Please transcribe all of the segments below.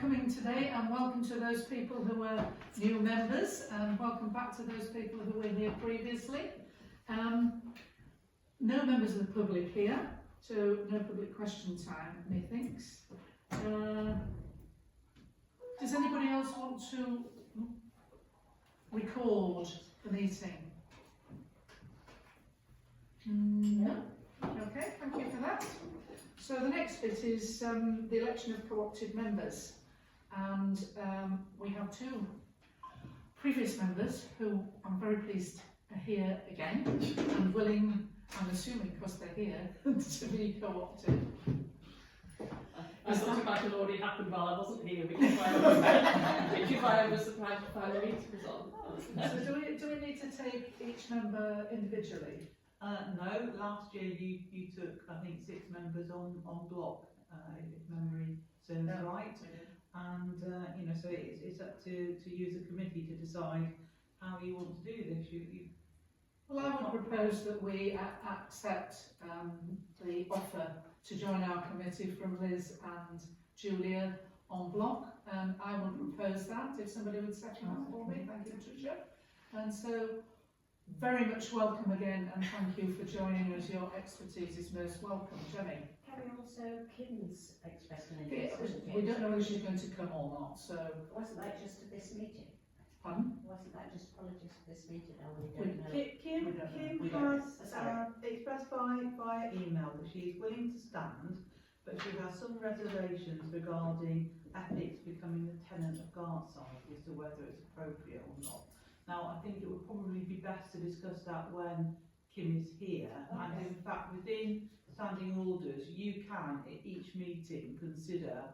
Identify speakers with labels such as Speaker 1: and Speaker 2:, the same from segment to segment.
Speaker 1: coming today, and welcome to those people who are new members, and welcome back to those people who were here previously. No members of the public here, so no public question time, methinks. Does anybody else want to record the meeting? No? Okay, thank you for that. So the next bit is the election of co-opted members, and we have two previous members who I'm very pleased are here again and willing, I'm assuming because they're here, to be co-opted.
Speaker 2: I thought it might have already happened while I wasn't here because I was surprised to find the meeting was on.
Speaker 1: So do we need to take each member individually?
Speaker 3: No, last year you took, I think, 6 members on block, if memory serves right. And you know, so it's up to you as a committee to decide how you want to do this.
Speaker 1: Well, I would propose that we accept the offer to join our committee from Liz and Julia en bloc. I would propose that, if somebody would second that for me. Thank you, Patricia. And so, very much welcome again, and thank you for joining us. Your expertise is most welcome. Jenny?
Speaker 4: Can we also, Kim's expressed an interest?
Speaker 1: We don't know whether she's going to come or not, so...
Speaker 4: Wasn't that just at this meeting?
Speaker 1: Pardon?
Speaker 4: Wasn't that just apologies for this meeting? Oh, we
Speaker 1: We-
Speaker 4: don't know.
Speaker 3: Kim has expressed via email that she is willing to stand, but she has some reservations regarding ethics becoming a tenant of Gartside as to whether it's appropriate or not. Now, I think it would probably be best to discuss that when Kim is here.
Speaker 4: Okay.
Speaker 3: And in fact, within standing orders, you can at each meeting consider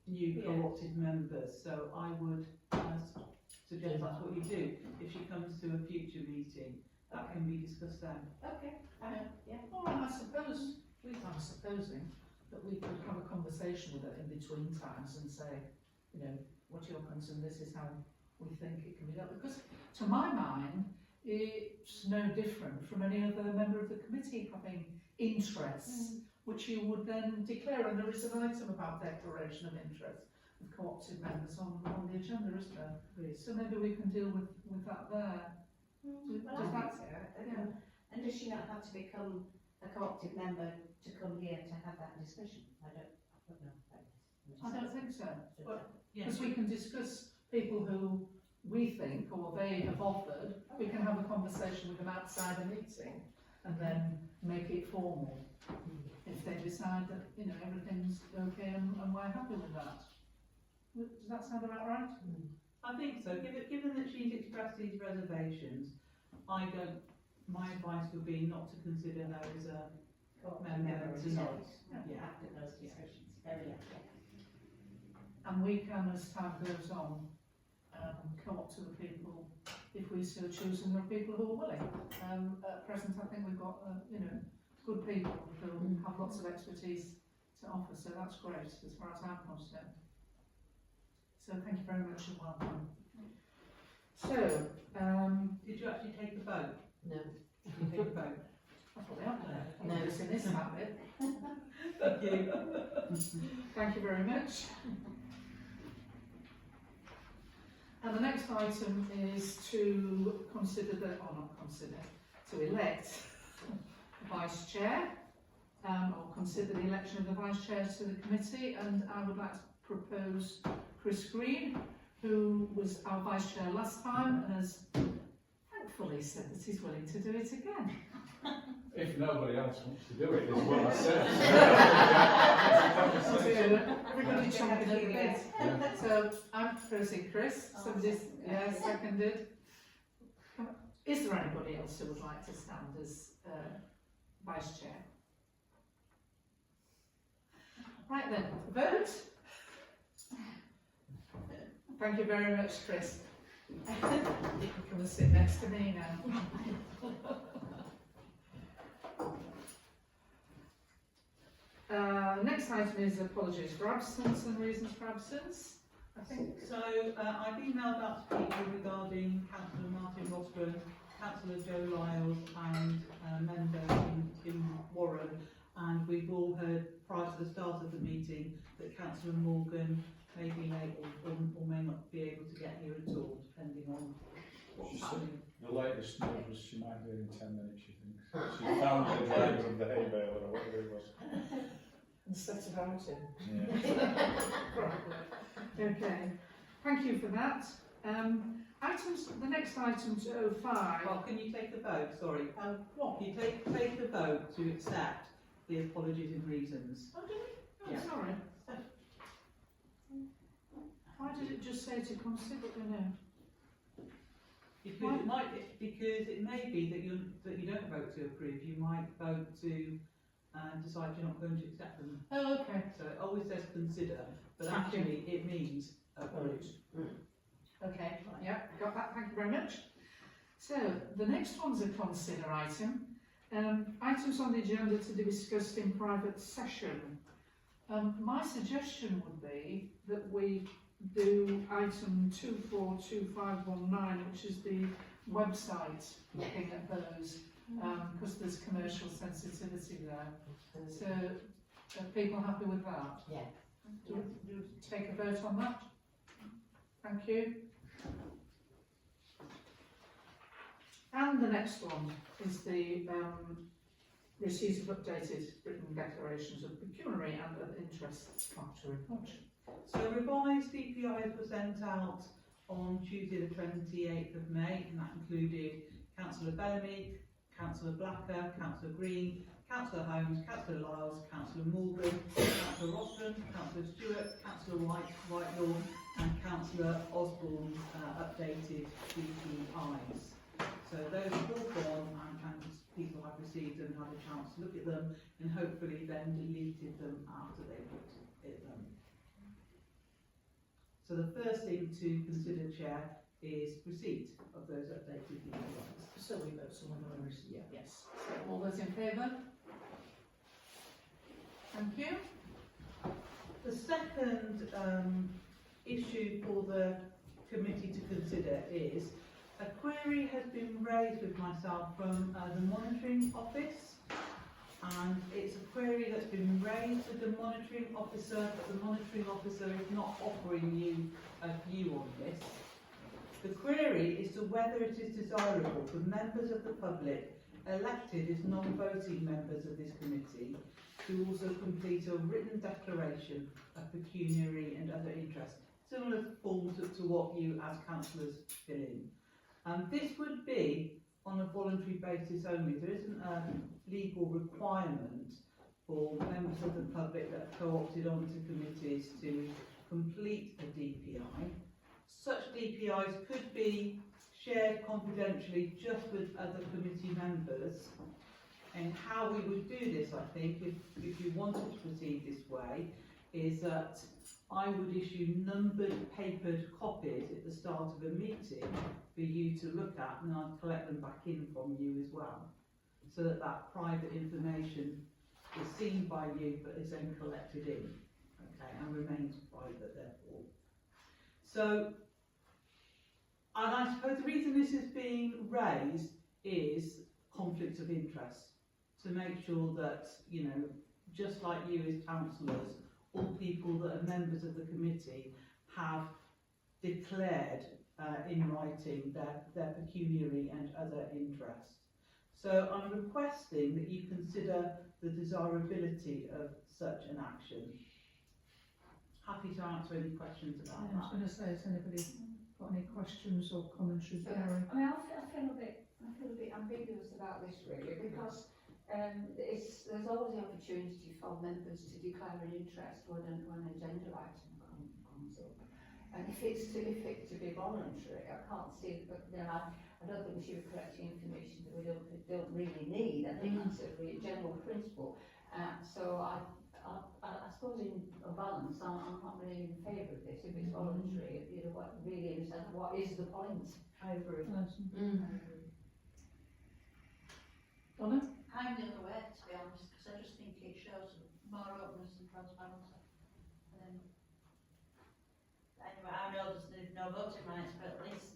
Speaker 3: new co-opted members. So I would suggest that's what you do. If she comes to a future meeting, that can be discussed then.
Speaker 4: Okay, yeah.
Speaker 1: Well, I suppose, I'm supposing that we could have a conversation with her in between times and say, you know, what's your concern, this is how we think it can be done. Because to my mind, it's no different from any other member of the committee having interests, which you would then declare. And there is an item about declaration of interest of co-opted members on the agenda, isn't there? So maybe we can deal with that there.
Speaker 4: Well, I think so.
Speaker 1: Yeah.
Speaker 4: And does she not have to become a co-opted member to come here to have that discussion? I don't know.
Speaker 1: I don't think so. But
Speaker 3: Yes.
Speaker 1: because we can discuss people who we think, or they have offered, we can have a conversation with them outside a meeting and then make it formal. If they decide that, you know, everything's okay and we're happy with that. Does that sound about right?
Speaker 3: I think so. Given that she's expressed these reservations, my advice would be not to consider her as a member tonight. Yeah.
Speaker 4: After those discussions. Very good.
Speaker 1: And we can, as time goes on, co-opt to the people if we so choose, and there are people who are willing. At present, I think we've got, you know, good people who have lots of expertise to offer, so that's great as far as I'm concerned. So thank you very much and welcome. So,
Speaker 3: Did you actually take a vote?
Speaker 4: No.
Speaker 3: Did you take a vote?
Speaker 1: that's what we have there.
Speaker 4: No.
Speaker 1: No, it's in this habit.
Speaker 3: Thank you.
Speaker 1: Thank you very much. And the next item is to consider to elect a vice chair, or consider the election of the vice chair to the committee, and I would like to propose Chris Green, who was our vice chair last time and has thankfully said that he's willing to do it again.
Speaker 5: If nobody else wants to do it, is what I said.
Speaker 1: Everybody chomping at the bit. So I'm proposing Chris. Somebody's seconded. Is there anybody else who would like to stand as vice chair? Right then, vote. Thank you very much, Chris. You can come and sit next to me now. Next item is apologies for absence and reasons for absence. I think
Speaker 3: So I've emailed out to people regarding Councillor Martin Rosburn, Councillor Joe Lyles and member in Warren, and we've all heard prior to the start of the meeting that Councillor Morgan may be late or may not be able to get here at all, depending on what's
Speaker 5: She said-
Speaker 3: happening.
Speaker 5: The latest news was she might be in 10 minutes, she thinks. She found the driver of the hay bale or whatever it was.
Speaker 1: And set about it.
Speaker 5: Yeah.
Speaker 1: Okay, thank you for that. The next item 205.
Speaker 3: Well, can you take the vote, sorry?
Speaker 1: What?
Speaker 3: Can you take the vote to accept the apologies and reasons?
Speaker 1: Oh, did we? Oh,
Speaker 3: Yeah.
Speaker 1: sorry. Why did it just say to consider,
Speaker 3: Because it may be that you don't vote to approve, you might vote to decide you're not going to accept them.
Speaker 1: Oh, okay.
Speaker 3: So it always says consider, but
Speaker 1: Thank you.
Speaker 3: actually it means approve.
Speaker 1: Okay, yeah, got that, thank you very much. So, the next one's a consider item. Items on the agenda to be discussed in private session. My suggestion would be that we do item 242519, which is the website, looking at those, because there's commercial sensitivity there. So, are people happy with that?
Speaker 4: Yeah.
Speaker 1: Do we take a vote on that? Thank you. And the next one is the receipt of updated written declarations of pecuniary and of interest factor report.
Speaker 3: So revised DPIs were sent out on Tuesday the 28th of May, and that included Councillor Bellamy, Councillor Blacker, Councillor Green, Councillor Holmes, Councillor Lyles, Councillor Morgan, Councillor Roston, Councillor Stewart, Councillor Whitelaw and Councillor Osborne updated DPIs. So those have all gone and people have received and had a chance to look at them and hopefully then deleted them after they looked at them. So the first thing to consider, Chair, is receipt of those updated DPIs.
Speaker 1: So we vote someone on receipt? Yeah. Yes. So all those in favour? Thank you.
Speaker 3: The second issue for the committee to consider is a query has been raised with myself from the monitoring office, and it's a query that's been raised with the monitoring officer, but the monitoring officer is not offering you a view on this. The query is to whether it is desirable for members of the public elected as non-voting members of this committee to also complete a written declaration of pecuniary and other interests, similar form to what you as councillors fill in. This would be on a voluntary basis only. There isn't a legal requirement for members of the public that are co-opted onto committees to complete a DPI. Such DPIs could be shared confidentially just with other committee members. And how we would do this, I think, if you wanted to proceed this way, is that I would issue numbered, papered copies at the start of a meeting for you to look at, and I'd collect them back in from you as well, so that that private information is seen by you, but is then collected in, okay, and remains private therefore. So, and I suppose the reason this is being raised is conflict of interest, to make sure that, you know, just like you as councillors, all people that are members of the committee have declared in writing their pecuniary and other interests. So I'm requesting that you consider the desirability of such an action. Happy to answer any questions about
Speaker 1: I was
Speaker 3: that.
Speaker 1: going to say, has anybody got any questions or commentaries?
Speaker 6: I mean, I feel a bit ambiguous about this really, because there's always the opportunity for members to declare an interest when an agenda item comes up. And if it's to be voluntary, I can't see, but then I don't think we should be collecting information that we don't really need. I think that's a really general principle. So I suppose in a balance, I'm not really in favour of this. If it's voluntary, you know, what really is, what is the point?
Speaker 3: I agree.
Speaker 1: Donna?
Speaker 7: I'm the other way, to be honest, because I just think it shows more openness and transparency. Anyway, I know there's no voting rights, but at least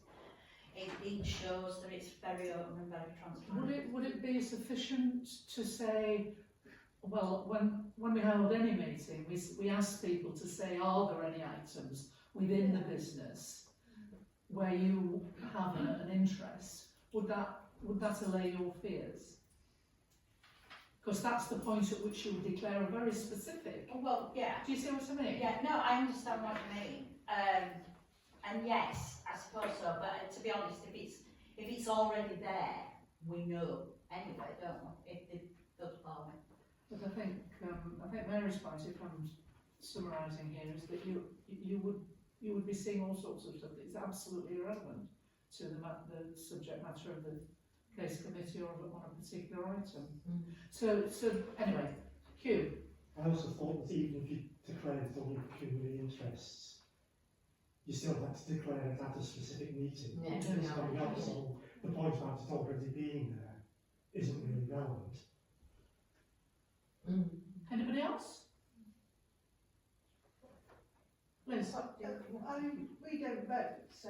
Speaker 7: it shows that it's very open and very transparent.
Speaker 1: Would it be sufficient to say Well, when we hold any meeting, we ask people to say, are there any items within the business where you have an interest? Would that allay your fears? Because that's the point at which you would declare a very specific.
Speaker 7: Well, yeah.
Speaker 1: Do you see what I mean?
Speaker 7: Yeah, no, I understand what you mean. And yes, I suppose so, but to be honest, if it's already there, we know anyway, don't we? It does bother me.
Speaker 1: But I think Mary's point, if I'm summarising here, is that you would be seeing all sorts of stuff that is absolutely irrelevant to the subject matter of the case committee or on a particular item. So anyway, Hugh.
Speaker 8: I also thought that even if you declared it only pecuniary interests, you still have to declare it at a specific meeting.
Speaker 4: Yeah.
Speaker 8: So the point about it already being there isn't really relevant.
Speaker 1: Anybody else? Liz?
Speaker 9: We don't vote, so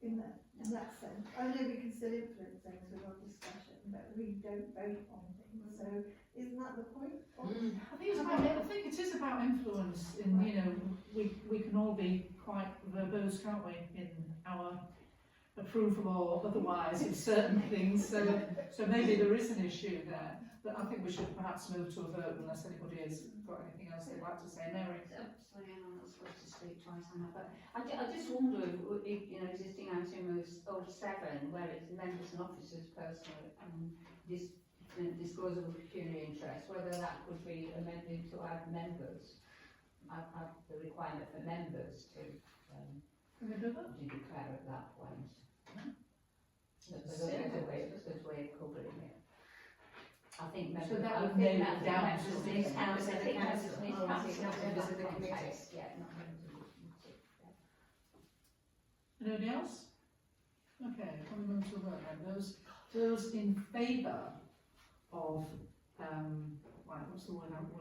Speaker 9: in that sense, I know we can still influence things with our discussion, but we don't vote on things, so isn't that the point?
Speaker 1: I think it is about influence in, we can all be quite verbose, can't we, in our approval or otherwise of certain things, so maybe there is an issue there, but I think we should perhaps move to a vote unless anybody has got anything else they'd like to say. Mary?
Speaker 6: Sorry, I'm not supposed to speak twice on that, but I just wonder if existing item of 7, where it's members and officers' personal disclosure of pecuniary interest, whether that could be amended to add members, add the requirement for members to
Speaker 1: Can we do that?
Speaker 6: declare at that point. There's a way of covering it. I think members.
Speaker 1: So that
Speaker 6: I
Speaker 1: would
Speaker 6: think
Speaker 1: nail
Speaker 6: that's
Speaker 1: it down
Speaker 6: members
Speaker 1: to
Speaker 6: of this
Speaker 1: something.
Speaker 6: council, I think members of this
Speaker 4: Oh, I see,
Speaker 6: council,
Speaker 4: not members of the
Speaker 6: that
Speaker 4: committee.
Speaker 6: context, yeah, not members of the committee.
Speaker 1: Anybody else? Okay, can we move to a vote then? Those in favour of, right, what's the word I'm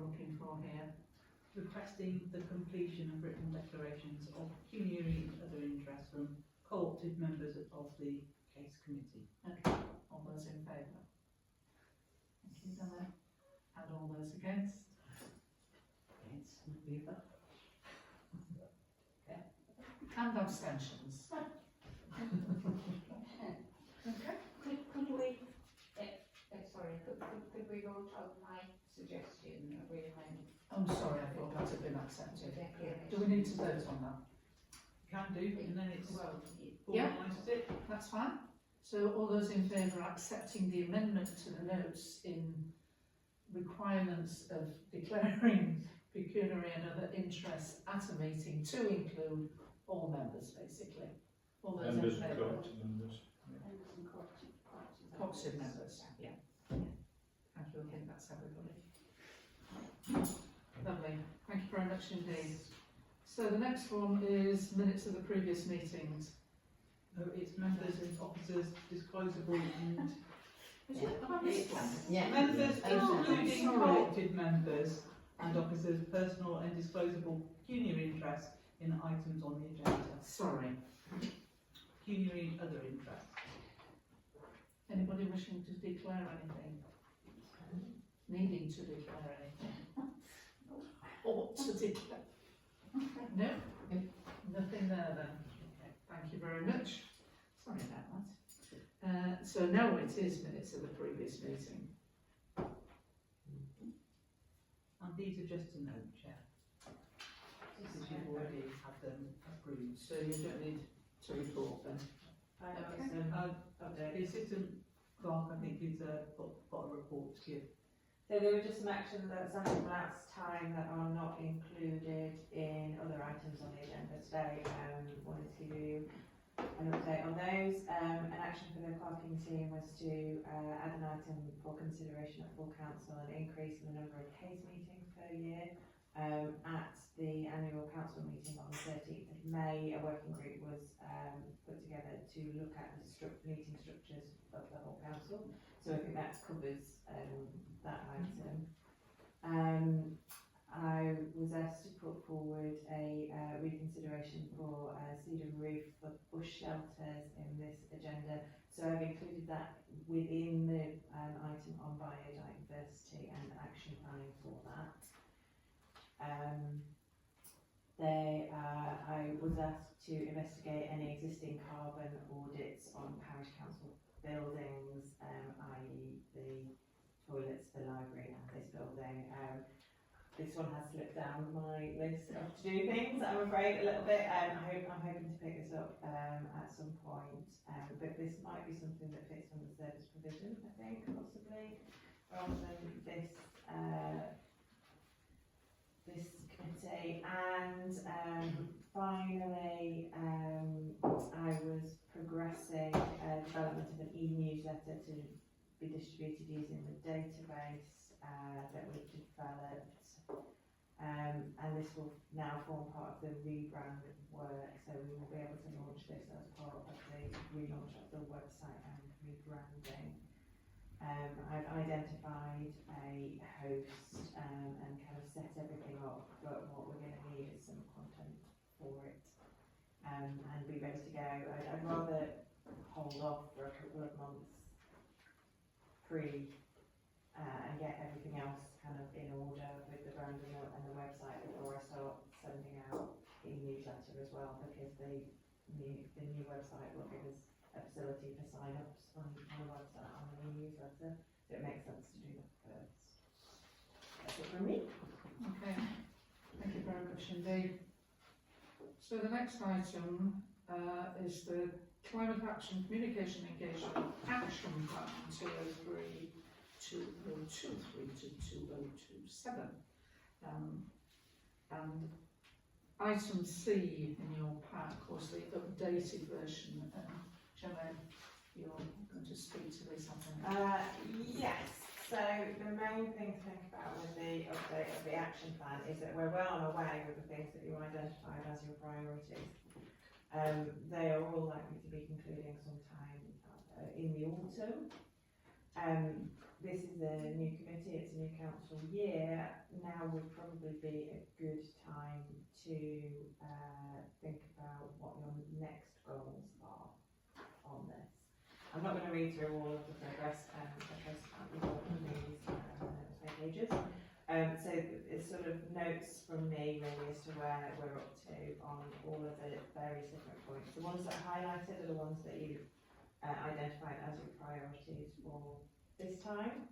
Speaker 1: looking for here?
Speaker 3: Requesting the completion of written declarations of pecuniary and other interests from co-opted members of the case committee.
Speaker 1: Okay, all those in favour? Thank you, Donna. And all those against? And abstentions. Okay.
Speaker 6: Could we, sorry, could we vote on my suggestion of reamending
Speaker 1: I'm sorry, I thought that had been accepted.
Speaker 6: declaration?
Speaker 1: Do we need to vote on that?
Speaker 3: Can do, and then it's
Speaker 6: Well,
Speaker 1: Yeah.
Speaker 3: formalised it.
Speaker 1: That's fine. So all those in favour of accepting the amendment to the notes in requirements of declaring pecuniary and other interests at a meeting to include all members, basically. All those
Speaker 5: Members
Speaker 1: in
Speaker 5: and
Speaker 1: favour.
Speaker 5: co-opted members.
Speaker 6: members and co-opted
Speaker 1: Co-opted members, yeah. Thank you, I think that's everybody. Lovely, thank you very much indeed. So the next one is minutes of the previous meetings.
Speaker 3: No, it's members and officers disclosable and
Speaker 1: Is it? Have I missed one?
Speaker 4: Yeah.
Speaker 3: members, including
Speaker 1: Sorry.
Speaker 3: co-opted members and officers' personal and disclosable pecuniary interests in items on the agenda.
Speaker 1: Sorry.
Speaker 3: Pecuniary and other interests.
Speaker 1: Anybody wishing to declare anything? Needing to declare anything? Ought to declare? No? Nothing there then? Okay, thank you very much. Sorry about that. So now it is minutes of the previous meeting.
Speaker 3: And these are just a note, Chair, because you've already had them approved.
Speaker 1: So you don't need to report then. The assistant clerk, I think, is got a report to give.
Speaker 10: So there were just some actions that some from last time that are not included in other items on the agenda today. Wanted to do an update on those. An action for the clerking team was to add an item for consideration at full council, an increase in the number of case meetings per year. At the annual council meeting on the 13th of May, a working group was put together to look at the meeting structures of the whole council. So I think that covers that item. I was asked to put forward a reconsideration for cedar roof for bush shelters in this agenda. So I've included that within the item on biodiversity and action planning for that. I was asked to investigate any existing carbon audits on parish council buildings, i.e. the toilets, the library and this building. This one has slipped down my list of to-do things, I'm afraid, a little bit. I'm hoping to pick this up at some point, but this might be something that fits under service provision, I think, possibly, rather than this this committee. And finally, I was progressing development of an e-newsletter to be distributed using the database that we've developed. And this will now form part of the rebrand work, so we will be able to launch this as part of the relaunch of the website and rebranding. I've identified a host and kind of set everything up, but what we're going to need is some content for it and be ready to go. I'd rather hold off for a couple of months and get everything else kind of in order with the brand and the website before I start sending out e-newsletter as well, because the new website will give us a facility for sign-ups on the website on the e-newsletter, so it makes sense to do that first. That's it from me.
Speaker 1: Okay, thank you very much indeed. So the next item is the Climate Action Communication Engagement Action Plan 2003-2023 to 2027. And item C in your pack was the updated version. Gemma, you're going to speak to this, I think.
Speaker 10: Yes, so the main thing to think about with the update of the action plan is that we're well on our way with the things that you identified as your priorities. They are all likely to be concluding sometime in the autumn. This is a new committee, it's a new council year. Now would probably be a good time to think about what your next goals are on this. I'm not going to read through all of the progress because we've got these pages. So it's sort of notes from me really as to where we're up to on all of the various different points. The ones that are highlighted are the ones that you identified as your priorities for this time,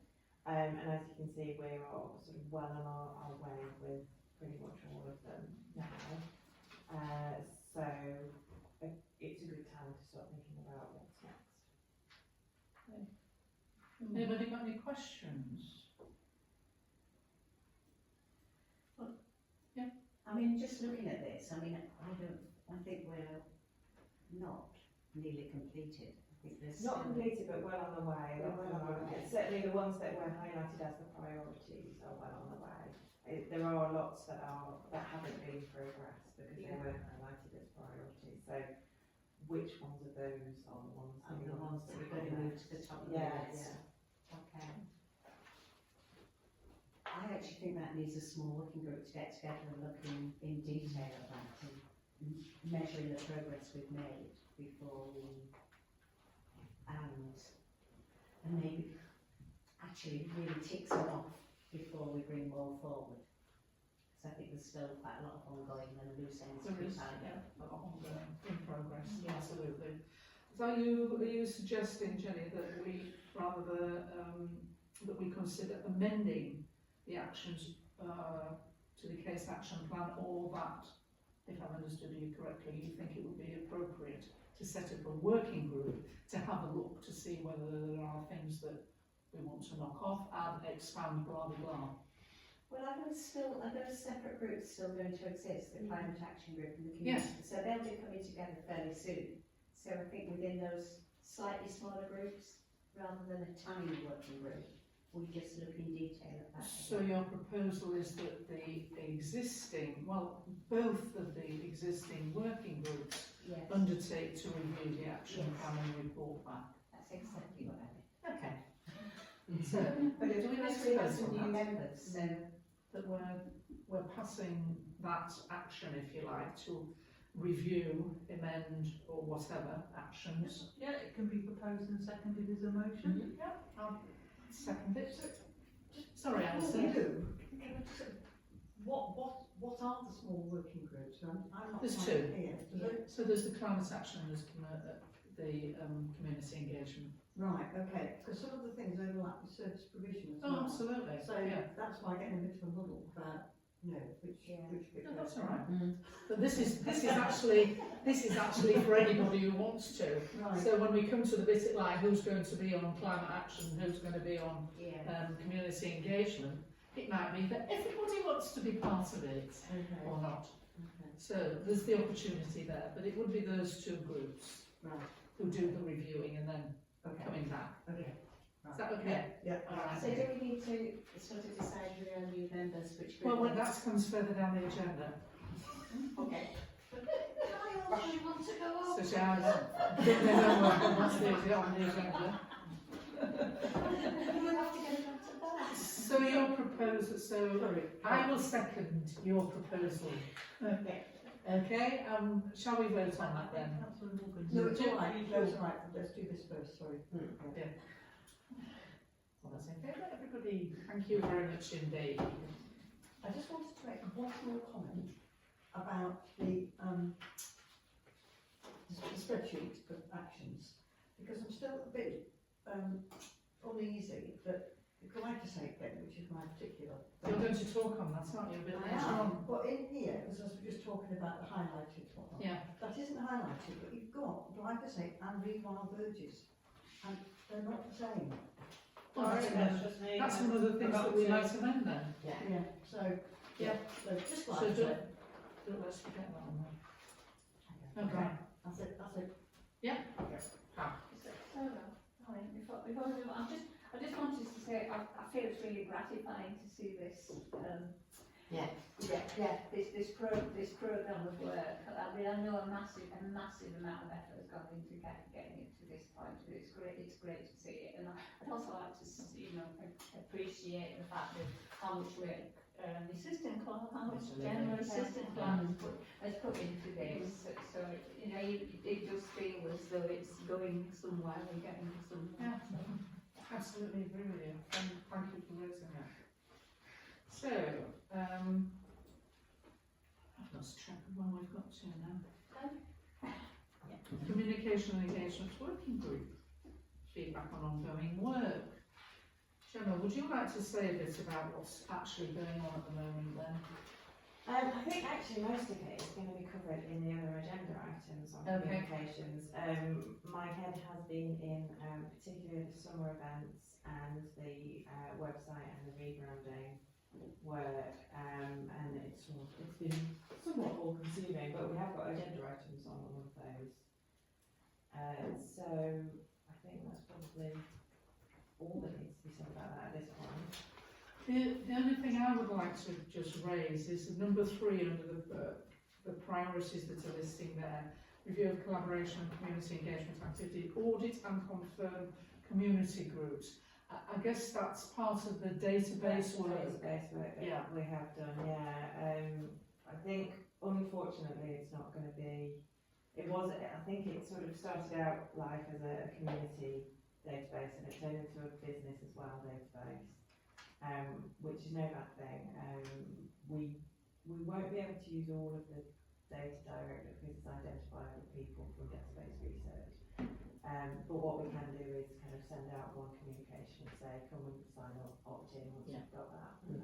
Speaker 10: and as you can see, we're all sort of well on our way with pretty much all of them now. So it's a good time to start thinking about what's next.
Speaker 1: Anybody got any questions?
Speaker 4: I mean, just looking at this, I think we're not nearly completed. I think there's
Speaker 10: Not
Speaker 4: still-
Speaker 10: completed, but well on the way.
Speaker 4: We're well on the way.
Speaker 10: Certainly the ones that were highlighted as the priorities are well on the way. There are lots that haven't been progressed because they weren't highlighted as priorities. So which ones of those are the ones
Speaker 4: And the ones that we're going to move to the top of the list. Okay. I actually think that needs a small working group to get together and look in detail at that and measuring the progress we've made before we, and maybe actually really ticks it off before we bring more forward. So I think there's still quite a lot of ongoing and loose ends to
Speaker 1: There is,
Speaker 4: tie up.
Speaker 1: a lot ongoing, in progress,
Speaker 4: Yeah.
Speaker 1: absolutely. So are you suggesting, Jenny, that we that we consider amending the actions to the case action plan, or that, if I've understood you correctly, you think it would be appropriate to set up a working group to have a look to see whether there are things that we want to knock off and expand, blah blah blah.
Speaker 4: Well, are those separate groups still going to exist, the Climate Action Group and the community?
Speaker 1: Yes.
Speaker 4: So they'll be coming together fairly soon. So I think within those slightly smaller groups, rather than a tiny working group, we just look in detail at that.
Speaker 1: So your proposal is that both of the existing working groups
Speaker 4: Yes,
Speaker 1: undertake to review the action
Speaker 4: Yes.
Speaker 1: plan and report back.
Speaker 4: that's exactly what I mean.
Speaker 1: Okay. So,
Speaker 4: But
Speaker 1: do we
Speaker 4: because
Speaker 1: need
Speaker 4: we
Speaker 1: to
Speaker 4: have
Speaker 1: vote
Speaker 4: some
Speaker 1: on
Speaker 4: new
Speaker 1: that?
Speaker 4: members, so
Speaker 1: That we're passing that action, if you like, to review, amend, or whatever actions.
Speaker 3: Yeah, it can be proposed and seconded as a motion.
Speaker 1: Yeah, I'll second it. Sorry, Alison.
Speaker 11: What are the small working groups? I'm not
Speaker 1: There's
Speaker 11: quite
Speaker 1: two.
Speaker 11: clear.
Speaker 1: So there's the climate action and there's the community engagement.
Speaker 11: Right, okay, because some of the things overlap with service provision as
Speaker 1: Oh,
Speaker 11: well.
Speaker 1: absolutely.
Speaker 11: So
Speaker 1: Yeah.
Speaker 11: that's why I get in a bit of a muddle about, you know, which bit.
Speaker 1: No, that's
Speaker 11: goes
Speaker 1: all right.
Speaker 11: where.
Speaker 1: But this is actually for anybody who wants to.
Speaker 11: Right,
Speaker 1: So when we come to the bit like who's going to be on climate action, who's going to be on community engagement, it might be that everybody wants to be part of it
Speaker 11: okay,
Speaker 1: or not.
Speaker 11: okay,
Speaker 1: So there's the opportunity there, but it would be those two groups
Speaker 11: right,
Speaker 1: who do the reviewing and then
Speaker 11: okay,
Speaker 1: coming back.
Speaker 11: okay.
Speaker 1: Is that okay?
Speaker 11: Yeah.
Speaker 1: All right.
Speaker 4: So do we need to sort of decide with our new members which group?
Speaker 1: Well, when that comes further down the agenda.
Speaker 4: Okay.
Speaker 6: I also want to go
Speaker 1: So
Speaker 6: over.
Speaker 1: shall I? That's the on the agenda.
Speaker 6: We'll have to get it back to that.
Speaker 1: So your proposal, so I will second your proposal.
Speaker 11: Okay.
Speaker 1: Okay, shall we vote on that then?
Speaker 3: Councillor Morgan.
Speaker 11: No, it's all right, no, it's all right, let's do this first, sorry.
Speaker 1: All those in favour, everybody, thank you very much indeed.
Speaker 11: I just wanted to make one small comment about the spreadsheet of actions, because I'm still a bit uneasy that the glyphosate thing, which is my particular.
Speaker 1: You're going to talk on that, aren't you, a bit
Speaker 11: I
Speaker 1: later
Speaker 11: am,
Speaker 1: on?
Speaker 11: but in here, as I was just talking about the highlighted one,
Speaker 1: Yeah,
Speaker 11: that isn't highlighted, but you've got glyphosate and rewild verges, and they're not the same.
Speaker 1: well, that's one of the things that we might amend then.
Speaker 11: Yeah, so,
Speaker 1: Yeah.
Speaker 11: so just
Speaker 1: So
Speaker 11: glyphosate.
Speaker 1: let's forget that one then. Okay.
Speaker 11: That's it, that's it.
Speaker 6: Sorry, before we move on, I just wanted to say, I feel it's really gratifying to see this, this programme of work. I mean, I know a massive amount of effort has gone into getting it to this point, but it's great to see it. And I'd also like to, appreciate the fact that how much work the assistant clerk, how much general assistant clerk has put into this. So, it does feel as though it's going somewhere, we're getting somewhere.
Speaker 1: Yeah, absolutely agree with you, and thank you for raising that. So, I've lost track of where we've got to now. Communication and engagement working group, feedback on ongoing work. Gemma, would you like to say a bit about what's actually going on at the moment then?
Speaker 10: I think actually most of it is going to be covered in the other agenda items on
Speaker 1: Okay.
Speaker 10: communications. My head has been in particularly the summer events and the website and the rebranding work, and it's been somewhat all consuming, but we have got agenda items on all of those. So I think that's probably all that needs to be said about that at this point.
Speaker 1: The only thing I would like to just raise is number 3 under the priorities that are listing there. Review of collaboration and community engagement activity, audit and confirm community groups. I guess that's part of the database work.
Speaker 10: Database work that
Speaker 1: Yeah.
Speaker 10: we have done, I think unfortunately it's not going to be, I think it sort of started out like as a community database and it turned into a business as well database, which is no bad thing. We won't be able to use all of the data directly because it's identifiable people from database research. But what we can do is kind of send out one communication and say, come and sign up, opt in once you've got that thing.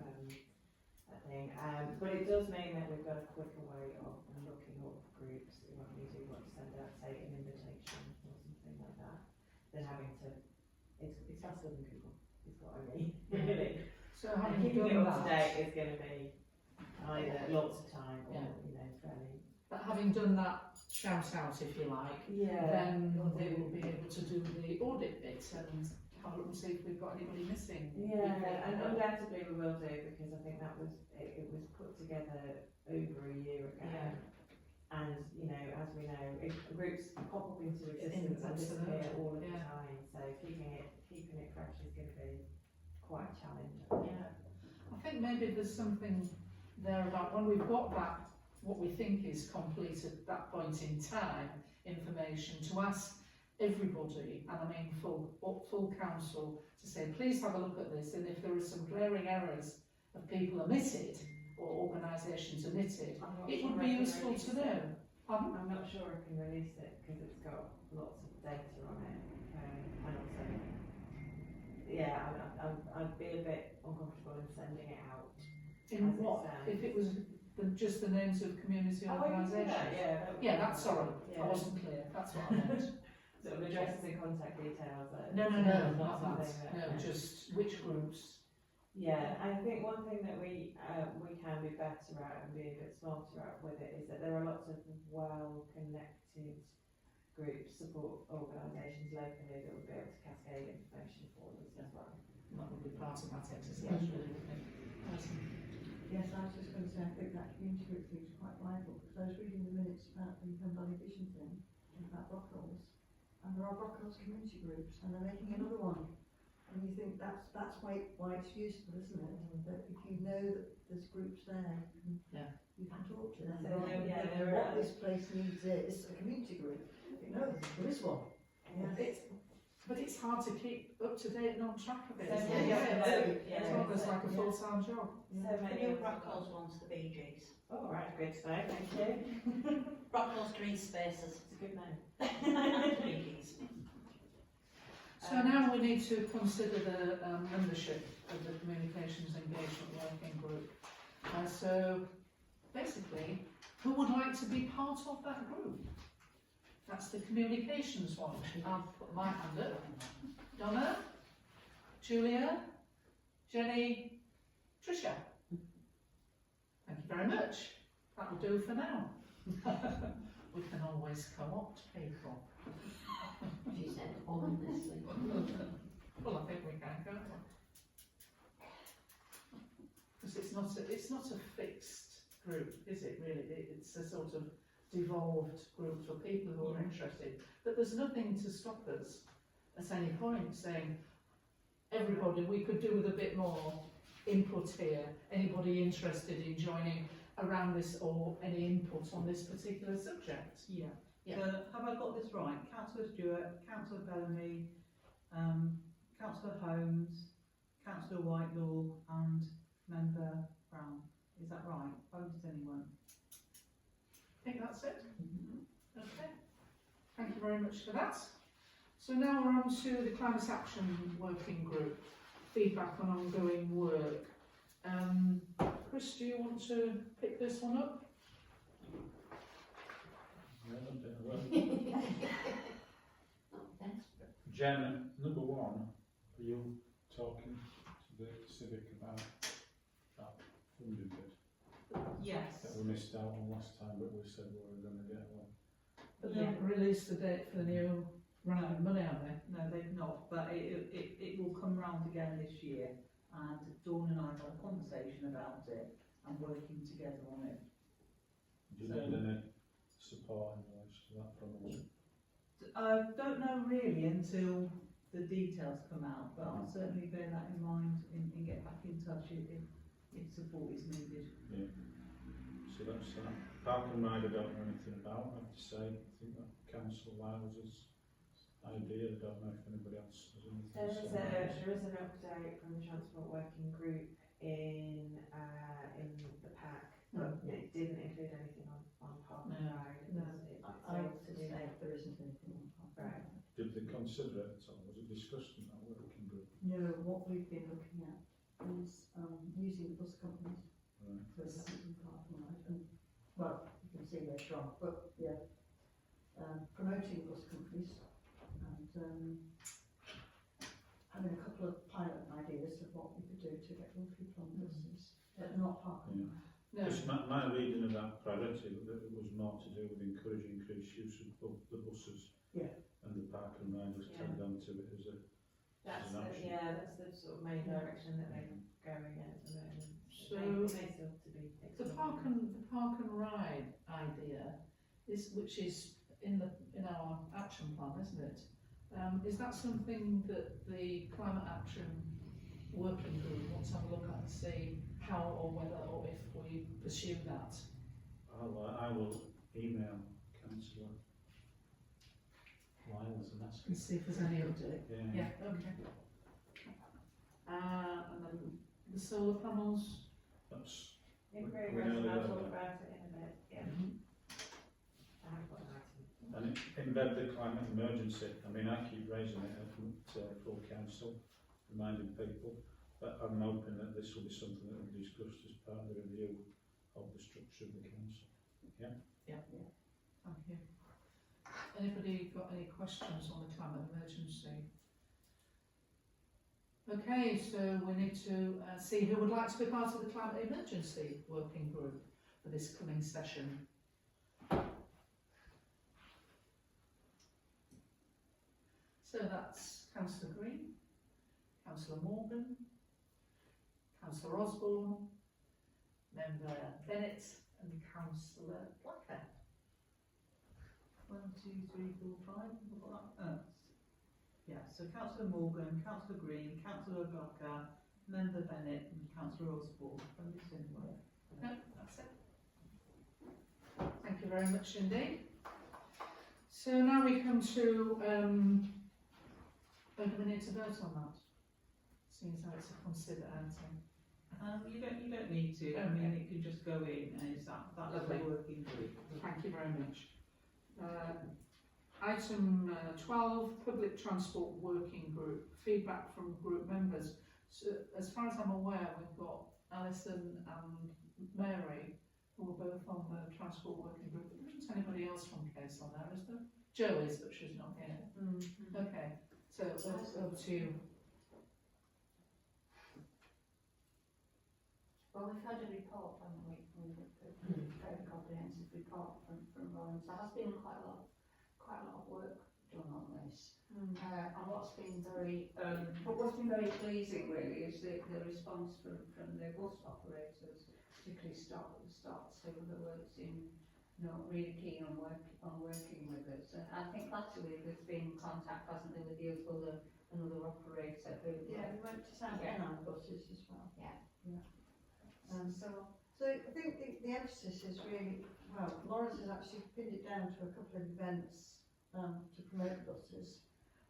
Speaker 10: But it does mean that we've got a quicker way of looking up groups when we do want to send out, say, an invitation or something like that, than having to, it's faster than Google, is what I mean, really.
Speaker 1: So having
Speaker 10: Keeping it
Speaker 1: done
Speaker 10: up to
Speaker 1: that,
Speaker 10: date is going to be either lots of time or, fairly.
Speaker 1: but having done that shout out, if you like, then they will be able to do the audit bit and have a look and see if we've got anybody missing.
Speaker 10: And undoubtedly we will do, because I think that was, it was put together over a year ago.
Speaker 1: Yeah.
Speaker 10: And, as we know, groups pop up into existence and disappear
Speaker 1: Absolutely.
Speaker 10: all of the
Speaker 1: Yeah.
Speaker 10: time, so keeping it fresh is going to be quite a challenge.
Speaker 1: Yeah. I think maybe there's something there about when we've got that what we think is complete at that point in time information, to ask everybody, and I mean full council, to say, please have a look at this, and if there are some glaring errors of people omitted, or organisations omitted, it would be useful to know. Pardon?
Speaker 10: I'm not sure I can release it because it's got lots of data on it, and also, yeah, I'd be a bit uncomfortable in sending it out.
Speaker 1: In
Speaker 10: As it
Speaker 1: what?
Speaker 10: stands.
Speaker 1: If it was just the names of community
Speaker 10: Oh, I can do
Speaker 1: organisations?
Speaker 10: that, yeah. That would
Speaker 1: Yeah,
Speaker 10: be
Speaker 1: that's
Speaker 10: fine.
Speaker 1: sorry,
Speaker 10: Yeah.
Speaker 1: I wasn't clear, that's what I meant.
Speaker 10: Sort of addresses and contact details.
Speaker 1: No, not that,
Speaker 10: something
Speaker 1: no, just which groups.
Speaker 10: Yeah, I think one thing that we can be better at and be a bit smarter at with it is that there are lots of well-connected groups, support organisations locally that would be able to cascade information for us as well.
Speaker 1: And that would be part of that exercise, really, wouldn't it?
Speaker 11: Yes, I was just going to say, I think that community group thing is quite vital, because I was reading the minutes about the Pen Valley Vision thing, about Brockholes, and there are Brockholes community groups, and they're making another one. And you think that's why it's useful, isn't it? That if you know that there's groups there, you can talk to them.
Speaker 10: So,
Speaker 11: rather than
Speaker 10: yeah,
Speaker 11: thinking, what this place needs is a community group. You know, there is one.
Speaker 1: It's, but it's hard to keep up to date and on track of it,
Speaker 10: So
Speaker 1: isn't
Speaker 10: many
Speaker 1: it?
Speaker 10: of them,
Speaker 1: It's almost like a full-time job.
Speaker 10: So
Speaker 7: The
Speaker 10: many
Speaker 7: new
Speaker 10: of them.
Speaker 7: Brockholes one's the Bee Gees.
Speaker 10: Oh, right, good to know, thank you.
Speaker 7: Brockholes Green Spaces.
Speaker 10: It's a good name.
Speaker 7: Bee Gees.
Speaker 1: So now we need to consider the membership of the Communications Engagement Working Group. So basically, who would like to be part of that group? That's the communications one. I'll put my hand up. Donna? Julia? Jenny? Tricia? Thank you very much. That will do for now. We can always co-opt people.
Speaker 6: She said ominously.
Speaker 1: Well, I think we can, can't we? Because it's not a fixed group, is it really? It's a sort of devolved group for people who are interested. But there's nothing to stop us at any point saying, everybody, we could do with a bit more input here. Anybody interested in joining around this, or any input on this particular subject?
Speaker 3: Yeah.
Speaker 1: Yeah.
Speaker 3: So have I got this right? Councillor Stewart, Councillor Bellamy, Councillor Holmes, Councillor Whitelaw and Member Brown. Is that right? Voted anyone?
Speaker 1: I think that's it. Okay. Thank you very much for that. So now we're on to the Climate Action Working Group. Feedback on ongoing work. Chris, do you want to pick this one up?
Speaker 5: Jen, number one, are you talking to the Civic about that funding bit
Speaker 3: Yes.
Speaker 5: that we missed out on last time, but we said we were going to get one?
Speaker 1: But they haven't released the date for the new round of money, have they?
Speaker 3: No, they've not, but it will come round again this year, and Dawn and I have had a conversation about it and working together on it.
Speaker 5: Do you need any support in relation to that from us?
Speaker 3: I don't know really until the details come out, but I'll certainly bear that in mind and get back in touch if support is needed.
Speaker 5: Yeah. So that's that. Park and Ride I don't know anything about, I have to say. I think that Council Louse's idea, I don't know if anybody else has anything to say.
Speaker 10: There is an update from the Transport Working Group in the pack, but it didn't include anything on Park and Ride.
Speaker 11: I would say there isn't anything on top.
Speaker 10: Right.
Speaker 5: Did they consider it at all? Was it discussed in that working group?
Speaker 11: No, what we've been looking at is using the bus companies
Speaker 5: Right.
Speaker 11: for Southampton Park and Ride, and well, you can see later on, but yeah, promoting bus companies and having a couple of pilot ideas of what we could do to get more people on buses, but not Park and Ride.
Speaker 1: No.
Speaker 5: Just my reading of that priority, that it was more to do with encouraging increased use of the buses.
Speaker 11: Yeah.
Speaker 5: And the Park and Ride was tagged onto it as a,
Speaker 10: That's
Speaker 5: an
Speaker 10: the,
Speaker 5: option.
Speaker 10: that's the sort of main direction that they're going in at the moment.
Speaker 1: So,
Speaker 10: it may still to be
Speaker 1: The Park and Ride idea is, which is in our action plan, isn't it? Is that something that the Climate Action Working Group wants to have a look at and see how or whether or if we pursue that?
Speaker 5: I will email Councillor Lyles and ask him.
Speaker 1: And see if there's any update.
Speaker 5: Yeah.
Speaker 1: Yeah, okay. And then the solar panels.
Speaker 5: That's,
Speaker 10: In
Speaker 5: We
Speaker 10: progress,
Speaker 5: know
Speaker 10: and
Speaker 5: that.
Speaker 10: I'll talk about it in a bit, yeah. I haven't got an item.
Speaker 5: and embed the climate emergency. I mean, I keep raising it at full council, reminding people, but I'm hoping that this will be something that will be discussed as part of the review of the structure of the council.
Speaker 1: Thank you. Anybody got any questions on the climate emergency? Okay, so we need to see who would like to be part of the climate emergency working group for this coming session. So that's Councillor Green, Councillor Morgan, Councillor Osborne, Member Bennett and Councillor Blacker.
Speaker 3: 1, 2, 3, 4, 5. We've got that. Yeah, so Councillor Morgan, Councillor Green, Councillor Blacker, Member Bennett and Councillor Osborne. From this in work.
Speaker 1: No, that's it. Thank you very much indeed. So now we come to, whether we need to vote on that, seeing as how it's a consider item.
Speaker 3: You don't need to. I mean, it can just go in and it's that
Speaker 1: Lovely.
Speaker 3: lovely working group.
Speaker 1: Thank you very much. Item 12, Public Transport Working Group, feedback from group members. So, as far as I'm aware, we've got Alison and Mary, who are both on the Transport Working Group. There isn't anybody else from Case on there, is there? Jo is, but she's not here. Okay, so over to you.
Speaker 6: Well, we've had a report, haven't we, a very comprehensive report from Lawrence. There has been quite a lot of work done on this. And what's been very pleasing really is the response from the bus operators, particularly stops who were really keen on working with us. And I think latterly there's been contact, hasn't there, with another operator who.
Speaker 11: Yeah, we went to South End buses as well.
Speaker 6: Yeah.
Speaker 11: So I think the emphasis is really, well, Lawrence has actually pinned it down to a couple of events to promote buses.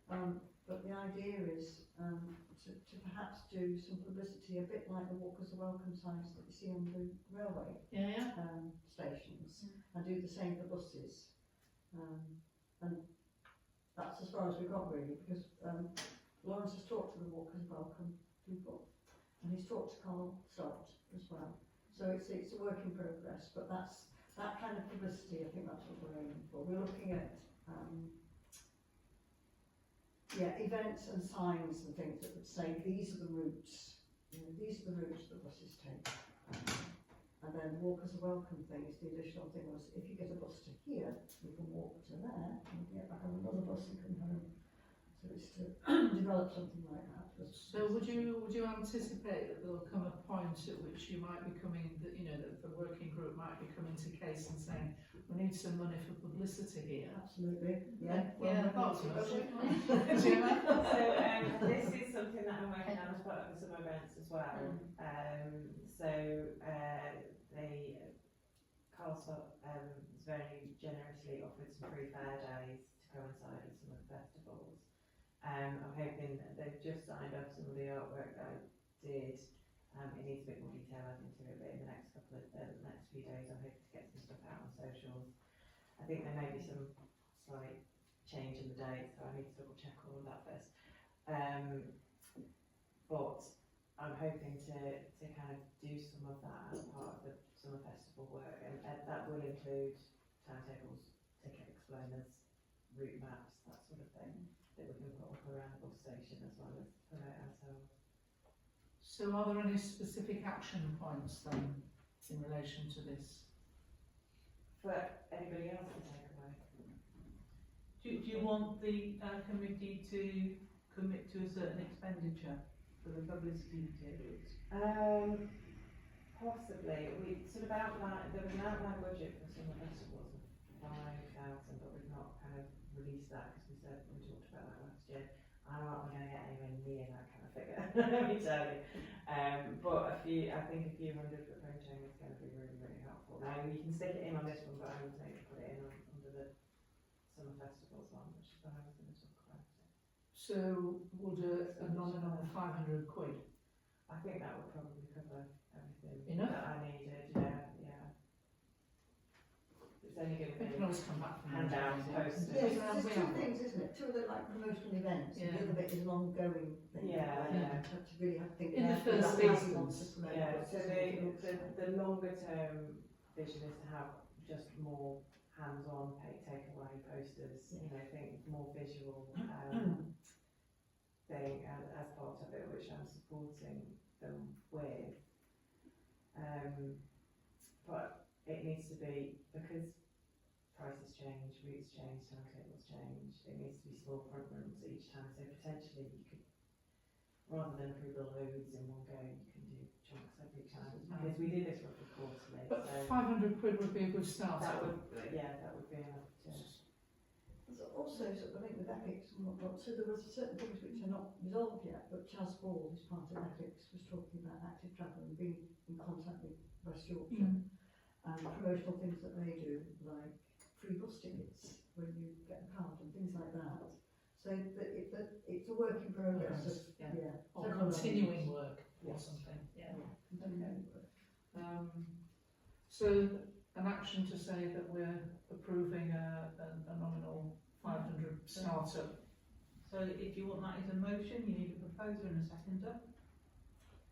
Speaker 11: But the idea is to perhaps do some publicity, a bit like the Walkers are Welcome signs that you see on the railway stations, and do the same for buses. And that's as far as we got really, because Lawrence has talked to the Walkers are Welcome people, and he's talked to Carl Stott as well. So it's a work in progress, but that kind of publicity, I think that's what we're aiming for. We're looking at events and signs and things that would say these are the routes, these are the routes the buses take. And then Walkers are Welcome things, the additional thing was if you get a bus to here, you can walk to there, and get back on another bus and come home. So it's to develop something like that.
Speaker 1: So would you anticipate that there'll come a point at which you might be coming, that the working group might be coming to Case and saying, we need some money for publicity here?
Speaker 11: Absolutely.
Speaker 1: Yeah, I thought so.
Speaker 10: So this is something that I'm working on as part of the summer events as well. Carl Stott has very generously offered some free fair days to coincide with some of the festivals. I'm hoping that they've just signed off some of the artwork that I did. It needs a bit more detail added to it, but in the next next few days I'm hoping to get some stuff out on socials. I think there may be some slight change in the date, so I need to double check all of that first. But I'm hoping to kind of do some of that as part of the summer festival work, and that will include timetables, ticket explainers, route maps, that sort of thing, that we can put up around the bus station as well as promote ourselves.
Speaker 1: So are there any specific action points then in relation to this?
Speaker 10: For anybody else to take away?
Speaker 3: Do you want the committee to commit to a certain expenditure for the publicity materials?
Speaker 10: Possibly. We sort of outlined, there was an outline budget for summer festivals of 5,000, but we've not kind of released that because we talked about that last year. I don't know if we're going to get anywhere near that kind of figure, let me tell you. But I think a few hundred for printing is going to be really, really helpful. Now, you can stick it in on this one, but I would maybe put it in under the summer festivals one, which is what I was going to talk about.
Speaker 1: So would a nominal £500?
Speaker 10: I think that would probably cover everything
Speaker 1: Enough?
Speaker 10: that I needed, yeah. It's only going to
Speaker 1: We
Speaker 10: be
Speaker 1: can always come back from
Speaker 10: handouts,
Speaker 1: that.
Speaker 10: posters.
Speaker 11: Yes,
Speaker 1: Yeah,
Speaker 11: there's
Speaker 1: we
Speaker 11: two
Speaker 1: are.
Speaker 11: things, isn't it? Two of them like promotional events, and
Speaker 1: Yeah.
Speaker 11: the other bit is an ongoing thing.
Speaker 10: Yeah,
Speaker 11: where
Speaker 10: yeah.
Speaker 11: you have to really have to think
Speaker 1: In the
Speaker 11: carefully
Speaker 1: first
Speaker 11: about how you want to
Speaker 1: instance,
Speaker 11: promote
Speaker 10: Yeah,
Speaker 11: it.
Speaker 10: so the longer term vision is to have just more hands-on, take-away posters, you know, think more visual thing as part of it, which I'm supporting them with. But it needs to be, because prices change, routes change, timetables change, it needs to be small front rooms each time, so potentially you could, rather than approve loads in one go, you can do chunks every time, because we do this roughly quarterly,
Speaker 1: But
Speaker 10: so
Speaker 1: £500 would be a good start.
Speaker 10: that would be enough to.
Speaker 11: There's also sort of a link with ethics and whatnot, so there were certain things which are not resolved yet, but Chas Ball, who's part of ethics, was talking about active travel and being in contact with West Yorkshire, and promotional things that they do, like free bus tickets when you get a card and things like that. So that it's a work in progress of,
Speaker 1: Yeah. Or
Speaker 11: several
Speaker 1: continuing
Speaker 11: levels.
Speaker 1: work or
Speaker 11: Yes.
Speaker 1: something, yeah.
Speaker 11: Continuing work.
Speaker 1: So an action to say that we're approving a nominal 500 startup.
Speaker 3: So if you want that as a motion, you need a proposer and a seconder.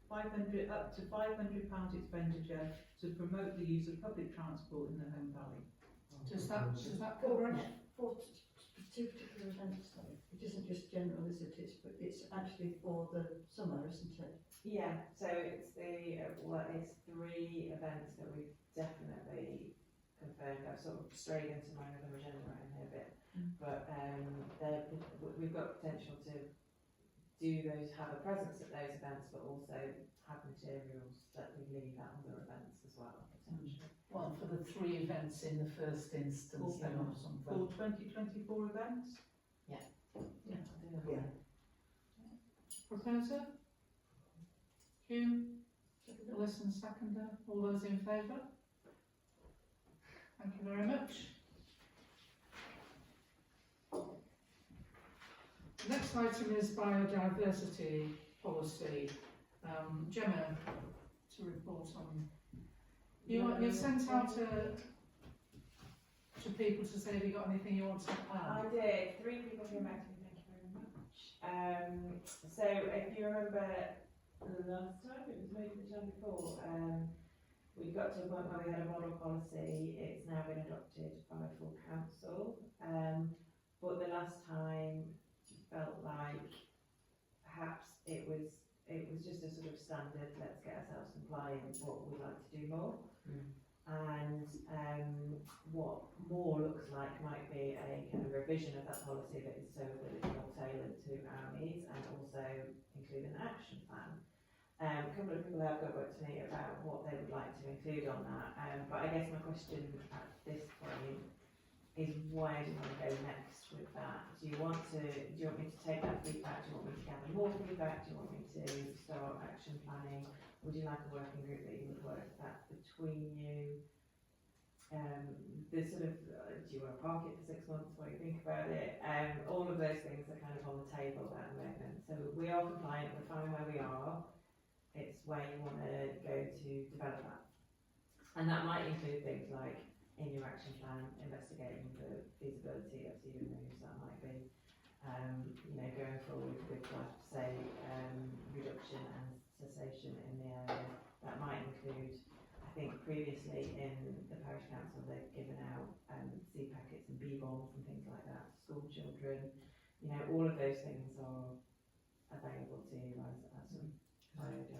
Speaker 3: 500, up to £500 expenditure to promote the use of public transport in the Home Valley.
Speaker 1: Does that
Speaker 11: For,
Speaker 1: cover it?
Speaker 11: for two particular events though, it isn't just general, is it? It's actually for the summer, isn't it?
Speaker 10: Yeah, so it's it's 3 events that we've definitely confirmed. I've sort of strayed into my other agenda right in here a bit, but we've got potential to do those, have a presence at those events, but also have materials that we leave at other events as well, potentially.
Speaker 1: Well, for the 3 events in the first instance, then or something.
Speaker 3: For 2024 events?
Speaker 11: Yeah.
Speaker 1: Proposer? Hugh? Alison, seconder? All those in favour? Thank you very much. The next item is biodiversity policy. Gemma, to report on. You sent out to people to say, have you got anything you want to add?
Speaker 10: I did. 3 people came back to me, thank you very much. So if you remember last time, it was maybe the time before, we got to a point where we had a model policy. It's now been adopted by full council. But the last time felt like perhaps it was just a sort of standard, let's get ourselves compliant, what we'd like to do more. And what more looks like might be a kind of revision of that policy that is so that it's more tailored to our needs and also include an action plan. A couple of people have got to me about what they would like to include on that, but I guess my question at this point is, where do you want to go next with that? Do you want me to take that feedback? Do you want me to gather more feedback? Do you want me to start action planning? Would you like a working group that you would work that between you? The sort of, do you want to park it for 6 months while you think about it? All of those things are kind of on the table at the moment. So we are compliant, we're fine where we are. It's where you want to go to develop that. And that might include things like, in your action plan, investigating the feasibility of sea removes, that might be, going forward with, like, say, reduction and cessation in the area. That might include, I think previously in the parish council they've given out sea packets and bee bombs and things like that to school children. All of those things are available to you as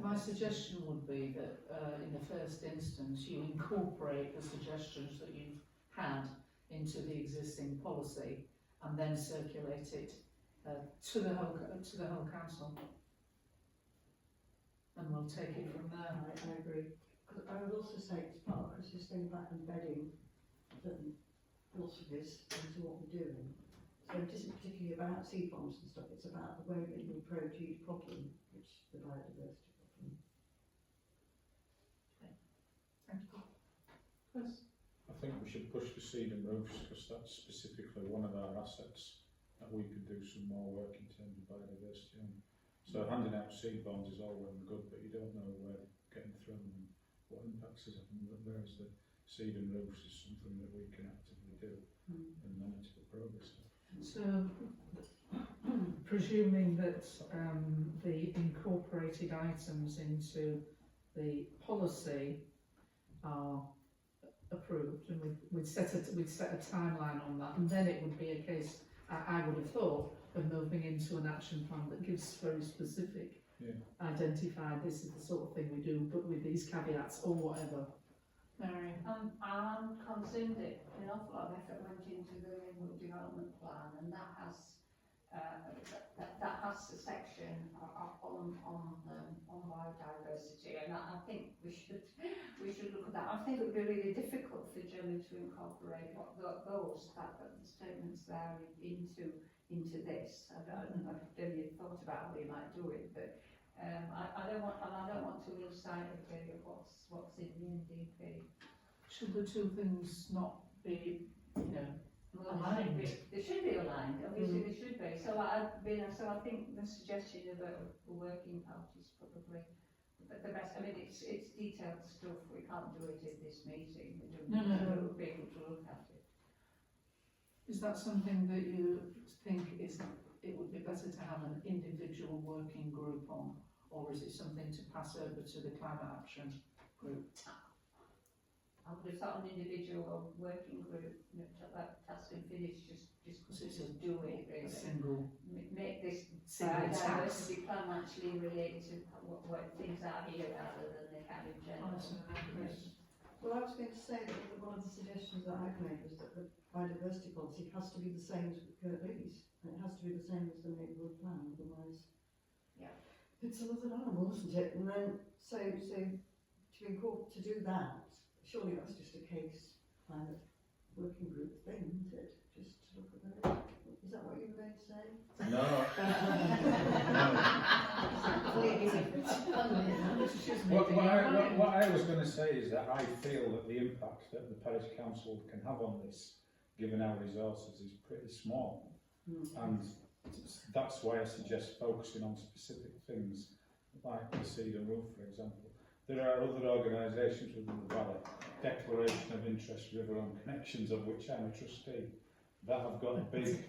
Speaker 1: My suggestion would be that in the first instance you incorporate the suggestions that you've had into the existing policy and then circulate it to the whole council, and we'll take it from there.
Speaker 11: I agree. Because I would also say it's part of Chris's thing about embedding certain philosophies into what we're doing. So it isn't particularly about sea bombs and stuff, it's about the way that you approach each problem, which is the biodiversity problem.
Speaker 1: Thank you. Chris?
Speaker 5: I think we should push for seed and roofs because that's specifically one of our assets that we could do some more work in terms of biodiversity on. So handing out seed bonds is all well and good, but you don't know where they're getting thrown and what impacts is having. Whereas the seed and roofs is something that we can actively do and monitor the progress of.
Speaker 1: So, presuming that the incorporated items into the policy are approved, and we'd set a timeline on that, and then it would be a case, I would have thought, of moving into an action plan that gives very specific, identify this is the sort of thing we do, but with these caveats or whatever. Mary?
Speaker 6: I'm concerned that an awful lot of effort went into the neighbourhood development plan, and that has a section on biodiversity, and I think we should look at that. I think it would be really difficult for Gemma to incorporate those statements there into this. I don't know if you thought about how you might do it, but I don't want to lose sight of what's in the NDP.
Speaker 1: Should the two things not be, aligned?
Speaker 6: They should be aligned, obviously they should be. So I think the suggestion of a working party is probably the best. I mean, it's detailed stuff, we can't do it in this meeting.
Speaker 1: No.
Speaker 6: It would be able to look at it.
Speaker 1: Is that something that you think it would be better to have an individual working group on, or is it something to pass over to the climate action group?
Speaker 6: I would have thought an individual working group, that task and finish, just do it
Speaker 1: A
Speaker 6: really.
Speaker 1: single
Speaker 6: Make this
Speaker 1: single tax.
Speaker 6: biodiversity plan actually relate to what things are here rather than they can in general.
Speaker 11: Well, I was going to say that one of the suggestions that I've made was that the biodiversity policy has to be the same as Kirklees, and it has to be the same as the neighbourhood plan, otherwise.
Speaker 6: Yeah.
Speaker 11: It's another animal, isn't it? And then, so to do that, surely that's just a case climate working group thing, isn't it? Just to look at that. Is that what you were going to say?
Speaker 5: No. What I was going to say is that I feel that the impact that the parish council can have on this, given our resources, is pretty small. And that's why I suggest focusing on specific things, like the seed and roof, for example. There are other organisations within the valley, Declaration of Interest River and Connections, of which I'm a trustee, that have got a big,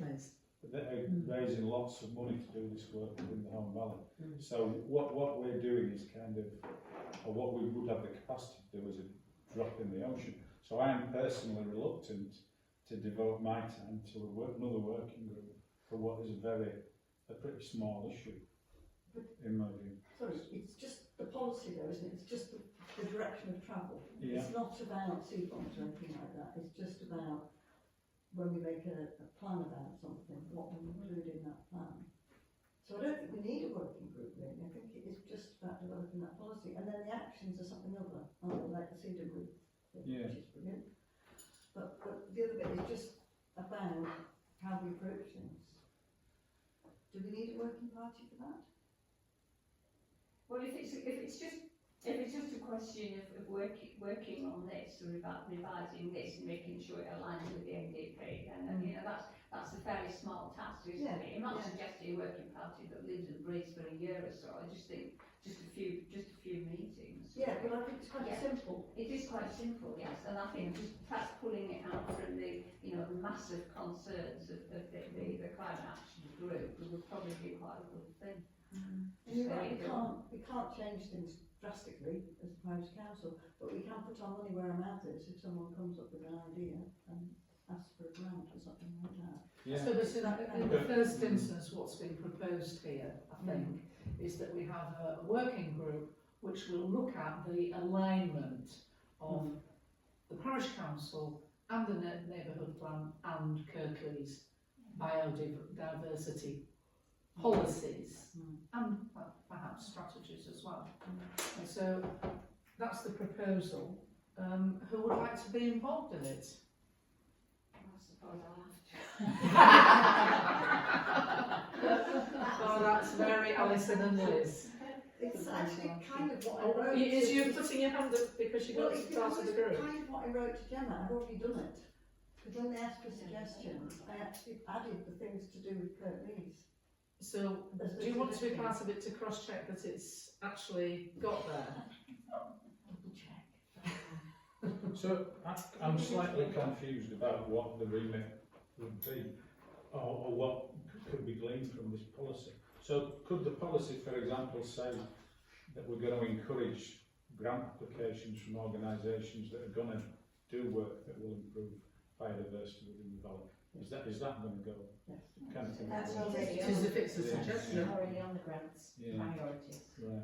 Speaker 5: that are raising lots of money to do this work within the Home Valley. So what we're doing is kind of, or what we would have the capacity to do is a drop in the ocean. So I am personally reluctant to devote my time to another working group for what is a pretty small issue, in my view.
Speaker 11: Sorry, it's just the policy though, isn't it? It's just the direction of travel.
Speaker 5: Yeah.
Speaker 11: It's not about seed bombs or anything like that. It's just about when we make a plan about something, what we include in that plan. So I don't think we need a working group really. I think it is just about developing that policy. And then the actions are something other, aren't they? Like the cedar group thing,
Speaker 5: Yeah.
Speaker 11: which is brilliant. But the other bit is just about how we approach things. Do we need a working party for that?
Speaker 6: Well, if it's just a question of working on this, or revising this and making sure it aligns with the NDP, and that's a fairly small task, isn't it? I'm not suggesting a working party that lives and breathes for a year or so. I just think just a few meetings.
Speaker 11: Yeah, but I think it's quite simple.
Speaker 6: It is quite simple, yes, and I think just perhaps pulling it out from the the massive concerns of the climate action group would probably be quite a good thing.
Speaker 11: You're right, we can't change things drastically as a parish council, but we can put our money where our mouth is if someone comes up with an idea and asks for a grant or something like that.
Speaker 5: Yeah.
Speaker 1: So this in the first instance, what's been proposed here, I think, is that we have a working group which will look at the alignment of the parish council and the neighbourhood plan and Kirklees biodiversity policies and perhaps strategies as well. And so that's the proposal. Who would like to be involved in it?
Speaker 6: I suppose I'll have to.
Speaker 1: Oh, that's very Alison and Liz.
Speaker 11: it's actually kind of what I
Speaker 1: Oh,
Speaker 11: wrote.
Speaker 1: is
Speaker 11: to-
Speaker 1: you putting your hand up because you
Speaker 11: Well,
Speaker 1: got
Speaker 11: it's
Speaker 1: to part
Speaker 11: because
Speaker 1: of the
Speaker 11: it's
Speaker 1: group?
Speaker 11: kind of what I wrote to Gemma, I've already done it. Because when they asked for suggestions, I actually added the things to do with Kurt Lees.
Speaker 1: So, do you want to be part of it to cross-check that it's actually got there?
Speaker 7: Double check.
Speaker 5: So I'm slightly confused about what the remit would be, or what could be gleaned from this policy. So could the policy, for example, say that we're going to encourage grant applications from organisations that are going to do work that will improve biodiversity within the valley? Is that going to go?
Speaker 11: Yes.
Speaker 5: Kind of thing.
Speaker 4: That's already
Speaker 1: It is
Speaker 4: on,
Speaker 1: if it's a
Speaker 5: Yeah.
Speaker 1: suggestion.
Speaker 4: already on the grants
Speaker 5: Yeah.
Speaker 4: priorities.
Speaker 5: Right.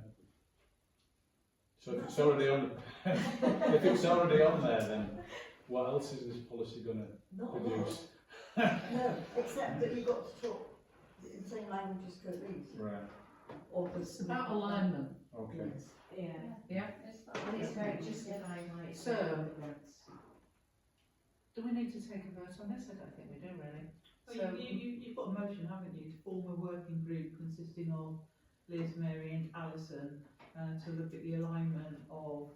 Speaker 5: So if it's already on, if it's already on there, then what else is this policy going to
Speaker 11: Not a lot.
Speaker 5: produce?
Speaker 11: No, except that you've got to talk in the same language as Kurt Lees.
Speaker 5: Right.
Speaker 11: Or
Speaker 1: It's about alignment.
Speaker 5: Okay.
Speaker 4: Yeah.
Speaker 6: It's not-
Speaker 4: And it's very justified why it's
Speaker 1: So-
Speaker 4: on the grants.
Speaker 1: Do we need to take a vote on this? I don't think we do really.
Speaker 3: Well, you've got a motion, haven't you, to form a working group consisting of Liz, Mary and Alison to look at the alignment of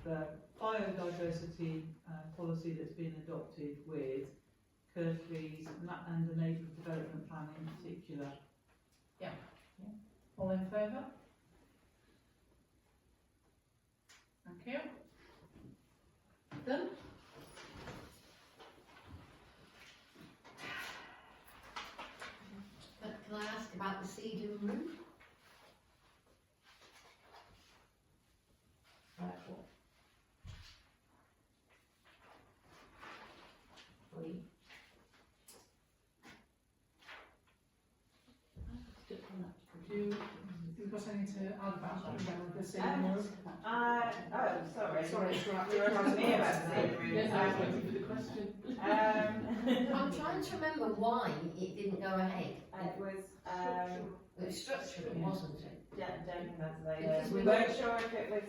Speaker 3: the biodiversity policy that's been adopted with Kirklees and the neighbourhood development plan in particular.
Speaker 1: All in favour? Thank you. Done?
Speaker 6: But can I ask about the Cedar roof?
Speaker 4: Right, what? Three. Stick on that.
Speaker 1: Do you got anything to add about that, about the same roof?
Speaker 10: Sorry.
Speaker 1: Sorry, it's right.
Speaker 10: You were asking me about the same room.
Speaker 2: Yes, I was waiting for the question.
Speaker 6: I'm trying to remember why it didn't go ahead.
Speaker 10: It was,
Speaker 6: It was structural, wasn't it?
Speaker 10: don't think that's like
Speaker 6: Because
Speaker 10: it.
Speaker 6: we
Speaker 10: We weren't sure if it was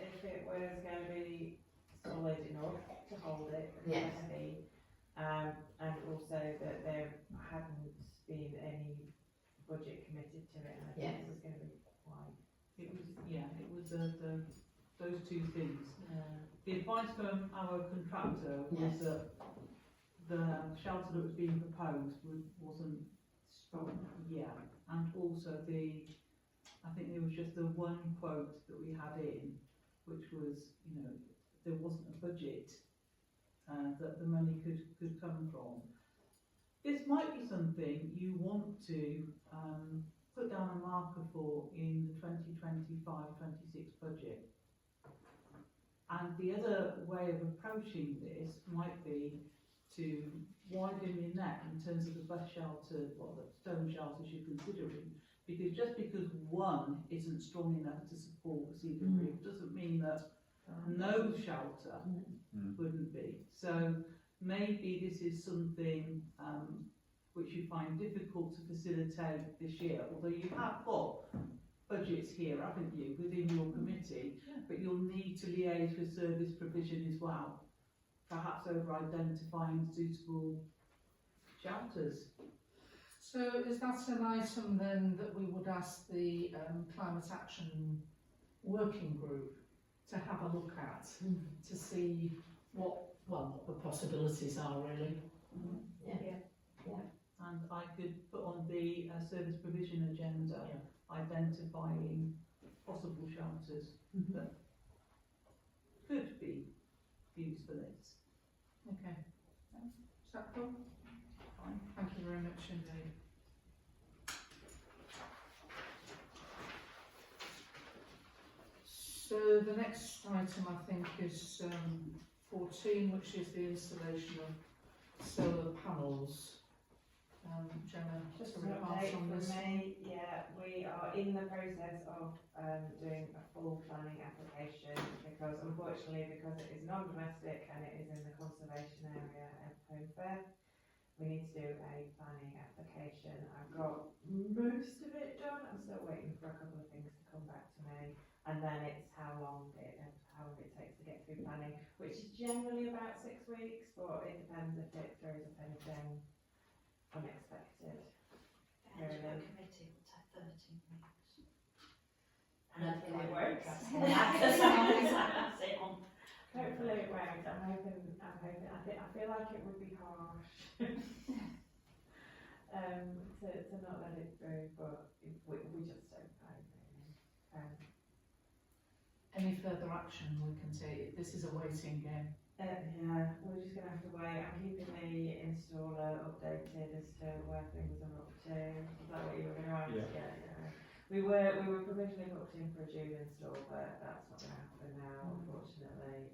Speaker 10: going to be solid enough to hold it,
Speaker 6: Yes.
Speaker 10: heavy, and also that there hadn't been any budget committed to it, and I think
Speaker 6: Yes.
Speaker 10: it was going to be quite.
Speaker 3: It was those two things. The advice from our contractor was
Speaker 6: Yes.
Speaker 3: that the shelter that was being proposed wasn't strong, and also I think there was just the one quote that we had in, which was, there wasn't a budget that the money could come from. This might be something you want to put down a marker for in the 2025-26 budget. And the other way of approaching this might be to widen your net in terms of the bus shelter, or the stone shelters you're considering, because just because one isn't strong enough to support the cedar roof doesn't mean that no shelter wouldn't be. So maybe this is something which you find difficult to facilitate this year, although you have got budgets here, haven't you, within your committee, but you'll need to liaise with service provision as well, perhaps over identifying suitable shelters.
Speaker 1: So is that an item then that we would ask the Climate Action Working Group to have a look at, to see what the possibilities are really?
Speaker 3: And I could put on the service provision agenda, identifying possible shelters that could be used for this.
Speaker 1: Okay. Is that cool? Fine. Thank you very much indeed. So the next item I think is 14, which is the installation of solar panels. Gemma, just a
Speaker 10: An
Speaker 1: remark
Speaker 10: update
Speaker 1: on
Speaker 10: from
Speaker 1: this.
Speaker 10: me, we are in the process of doing a full planning application, because unfortunately, because it is non-domestic and it is in the conservation area of Holmfirth, we need to do a planning application. I've got most of it done, I'm still waiting for a couple of things to come back to me, and then it's how long it takes to get through planning, which is generally about 6 weeks, but it depends if it throws up anything unexpected.
Speaker 7: The Edinburgh committee will take 13 weeks. And hopefully it works.
Speaker 10: Hopefully it won't. I'm hoping. I feel like it would be harsh to not let it through, but we just don't know really.
Speaker 1: Any further action we can take? This is a waiting game.
Speaker 10: Yeah, we're just gonna have to wait. I'm keeping the installer updated as to where things are up to. Is that what you were gonna ask? Yeah. We were provisionally booked in for a June install, but that's not gonna happen now, unfortunately.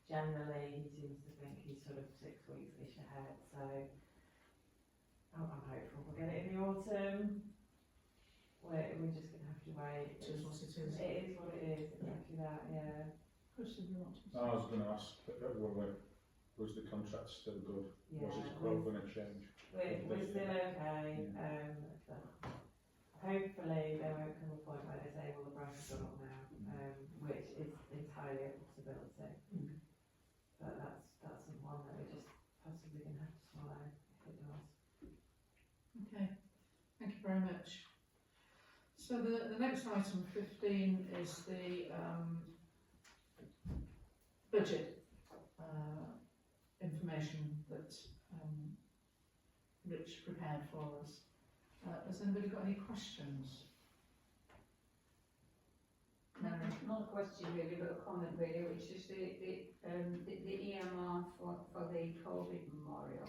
Speaker 10: Generally, he seems to think he's sort of 6 weeks-ish ahead, so I'm hopeful we'll get it in the autumn. We're just gonna have to wait.
Speaker 1: It is what it is.
Speaker 10: It is what it is, exactly that, yeah.
Speaker 1: Chris, did you want to say?
Speaker 5: I was going to ask, was the contract still good? Was his quote going to change?
Speaker 10: We're still okay, but hopefully there won't come a point where they say, well, the price has gone up now, which is entirely a possibility. But that's one that we're just possibly going to have to swallow if it does.
Speaker 1: Okay, thank you very much. So the next item, 15, is the budget information that Rich prepared for us. Has anybody got any questions? Mary?
Speaker 6: Not a question really, but a comment really, which is the EMR for the COVID memorial.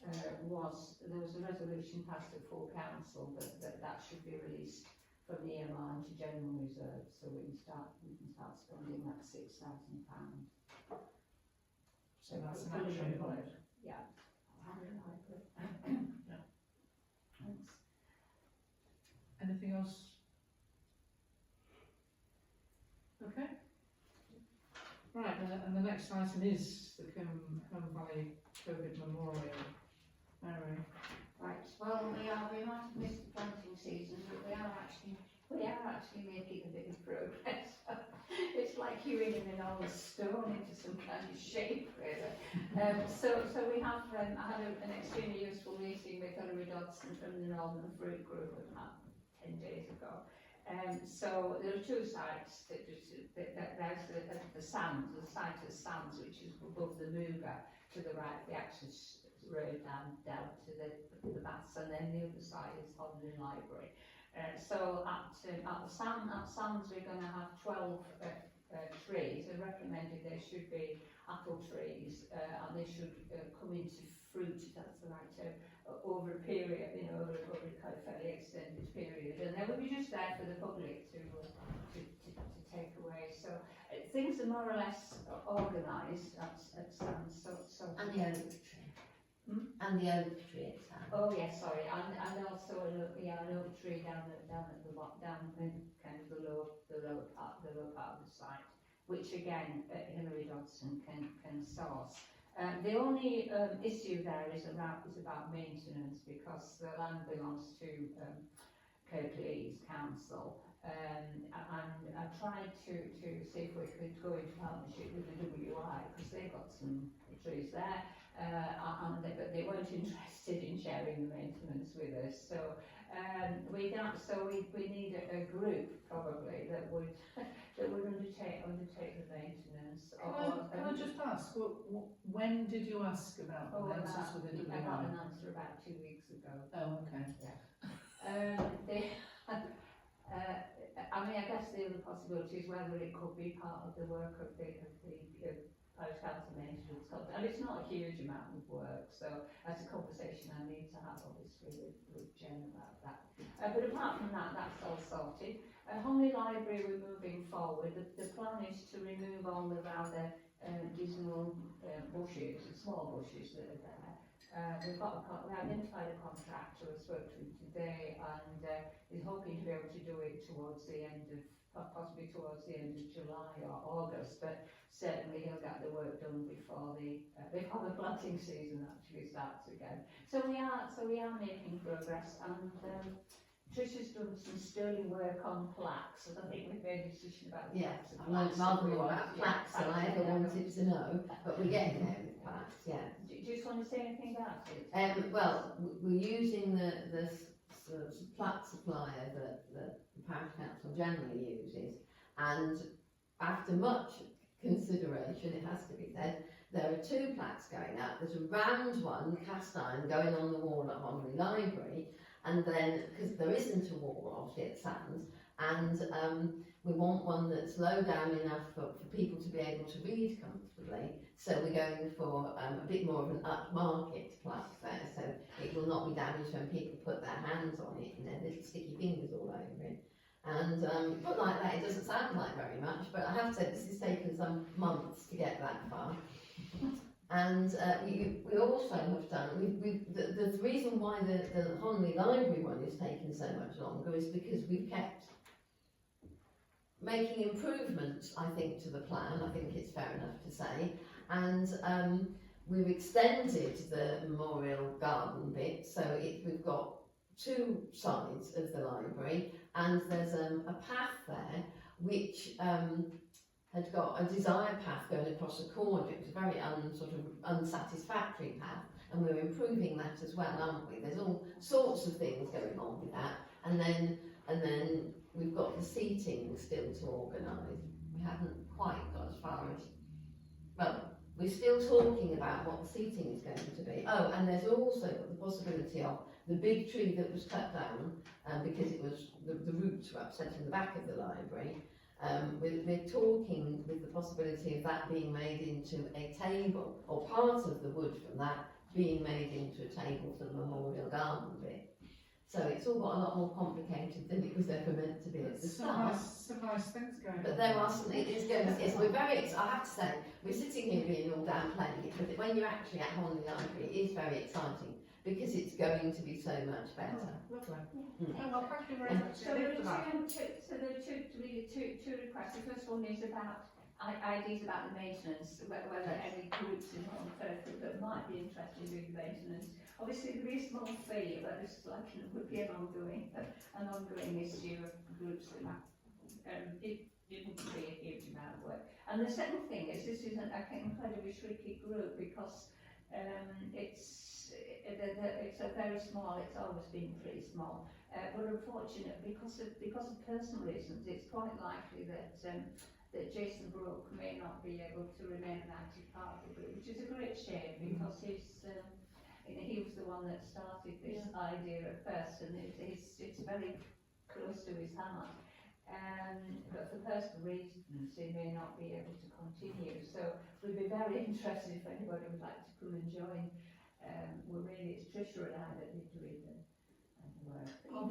Speaker 6: There was a resolution passed at full council that should be released from the EMR into general reserve, so we can start spending that £6,000.
Speaker 1: So that's an action point.
Speaker 6: Yeah.
Speaker 1: Yeah. Thanks. Anything else? Okay. Right, and the next item is the Home Valley COVID Memorial. Mary?
Speaker 6: Right, well, we might have missed the planting season, but we are actually making a bit of progress. It's like hewing an enormous stone into some kind of shape, really. So we have, I had an extremely useful meeting with Hilary Dodson from the Northern Fruit Group about 10 days ago. So there are two sites. There's the Sands, the site of Sands, which is above the Muga, to the right, the access road down to the baths, and then the other side is Hodden Library. So at Sands we're going to have 12 trees. I recommended there should be apple trees, and they should come into fruit, that's the right term, over a period, over a kind of fairly extended period, and they will be just there for the public to take away. So things are more or less organised at Sands. So
Speaker 7: And the oak tree. And the oak tree at Sands.
Speaker 6: oh yes, sorry, and also an oak tree down in kind of the lower part of the site, which again Hilary Dodson can source. The only issue there is about maintenance, because the land belongs to Kirklees Council, and I tried to see if we could go into partnership with the WI, because they've got some trees there, but they weren't interested in sharing the maintenance with us. So we need a group probably that would undertake the maintenance.
Speaker 1: Can I just ask, when did you ask about the maintenance with the
Speaker 6: I got
Speaker 1: WI?
Speaker 6: an answer about 2 weeks ago.
Speaker 1: Oh, okay.
Speaker 6: I mean, I guess the other possibility is whether it could be part of the work of the Parish Council Maintenance Contract. And it's not a huge amount of work, so that's a conversation I need to have obviously with Jen about that. But apart from that, that's all sorted. Honley Library, we're moving forward. The plan is to remove all the rather dismal bushes, small bushes that are there. We identified a contractor who spoke to him today, and is hoping to be able to do it possibly towards the end of July or August, but certainly he'll get the work done before the planting season actually starts again. So we are making progress, and Trish has done some sterling work on plaques, and I think we've made a decision about the
Speaker 7: Yes,
Speaker 6: plaques.
Speaker 7: I've learned rather more about plaques than I ever wanted to know, but we're getting there with plaques, yeah.
Speaker 6: Do you just want to say anything about it?
Speaker 7: Well, we're using the plaque supplier that the
Speaker 12: Parish Council generally uses, and after much consideration, it has to be said, there are 2 plaques going up. There's a round one, cast iron, going on the wall at Honley Library, and then, because there isn't a wall obviously at Sands, and we want one that's low down enough for people to be able to read comfortably, so we're going for a bit more of an upmarket plaque there, so it will not be damaged when people put their hands on it and their little sticky fingers all over it. And put like that, it doesn't sound like very much, but I have said this has taken some months to get that far. And we also have done, the reason why the Honley Library one is taking so much longer is because we've kept making improvements, I think, to the plan. I think it's fair enough to say. And we've extended the memorial garden bit, so we've got 2 sides of the library, and there's a path there which had got a desire path going across a corner. It was a very unsatisfactory path, and we're improving that as well, aren't we? There's all sorts of things going on with that, and then we've got the seating still to organise. We haven't quite got as far as, well, we're still talking about what the seating is going to be. Oh, and there's also the possibility of the big tree that was cut down because it was the roots were upsetting the back of the library. We're talking with the possibility of that being made into a table, or part of the wood from that being made into a table for the memorial garden bit. So it's all got a lot more complicated than it was ever meant to be at the start.
Speaker 1: Some nice things going on.
Speaker 12: But there are some, it is going, yes, we're very, I have to say, we're sitting here being all downplaying it, but when you're actually at Honley Library, it is very exciting because it's going to be so much better.
Speaker 1: Oh, lovely.
Speaker 12: Mm.
Speaker 1: Oh, well, thank you very much.
Speaker 6: So there are two requests. The first one is about ideas about the maintenance, whether any groups in Holland Firth that might be interested in maintenance. Obviously, there is a small fee, but this selection would be an ongoing issue of groups that might, it wouldn't be a huge amount of work. And the second thing is, this is an incredibly tricky group because it's a very small, it's always been pretty small. But unfortunately, because of personal reasons, it's quite likely that that Jason Brooke may not be able to remain an active part of the group, which is a great shame because he was the one that started this idea at first, and it's very close to his heart. But for personal reasons, he may not be able to continue. So we'd be very interested if anybody would like to come and join. It's Tricia and I that need to read the work.
Speaker 1: Are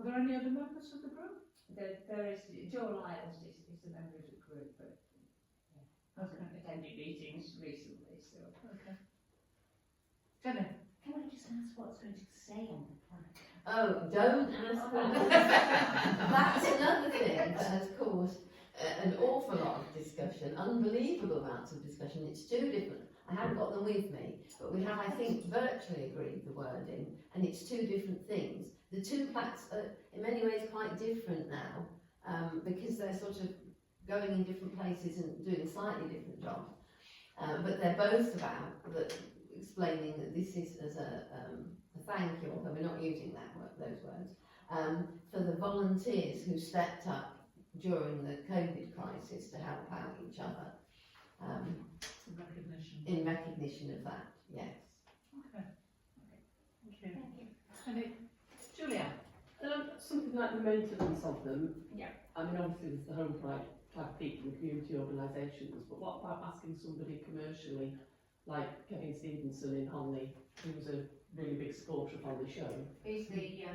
Speaker 1: there any other members of the group?
Speaker 6: There is Joe Lyles is a member of the group, but hasn't attended meetings recently. So
Speaker 1: Okay. Jenny?
Speaker 4: Can I just ask what's going to say on the plaque?
Speaker 12: Oh, don't ask that. That's another thing that has caused an awful lot of discussion, unbelievable amounts of discussion. It's 2 different, I haven't got them with me, but we have, I think, virtually agreed the wording, and it's 2 different things. The 2 plaques are in many ways quite different now, because they're sort of going in different places and doing slightly different jobs. But they're both about explaining that this is as a thank you, although we're not using those words, for the volunteers who stepped up during the COVID crisis to help out each other. In recognition of that, yes.
Speaker 1: Okay. Thank you. Jenny? Julia?
Speaker 2: Something like the maintenance of them.
Speaker 6: Yeah.
Speaker 2: I mean, obviously there's the home type people and community organisations, but what about asking somebody commercially, like Kevin Stevenson in Honley, who was a really big supporter of Honley Show?
Speaker 6: He's the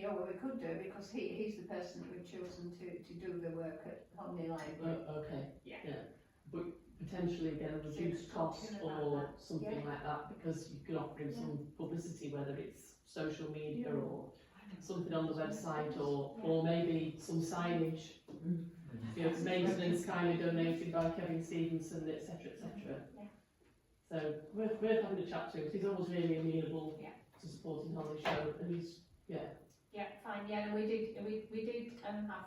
Speaker 6: well, we could do because he's the person that we've chosen to do the work at Honley Library.
Speaker 2: Okay.
Speaker 6: Yeah.
Speaker 2: But potentially get a reduced cost or something like that, because you can offer him some publicity, whether it's social media or something on the website, or maybe some signage. You know, maintenance kindly donated by Kevin Stevenson, etc., etc.
Speaker 6: Yeah.
Speaker 2: So worth having a chat to him. He's always really amenable to supporting Honley Show, and he's
Speaker 6: Yeah, fine. Yeah, and we did have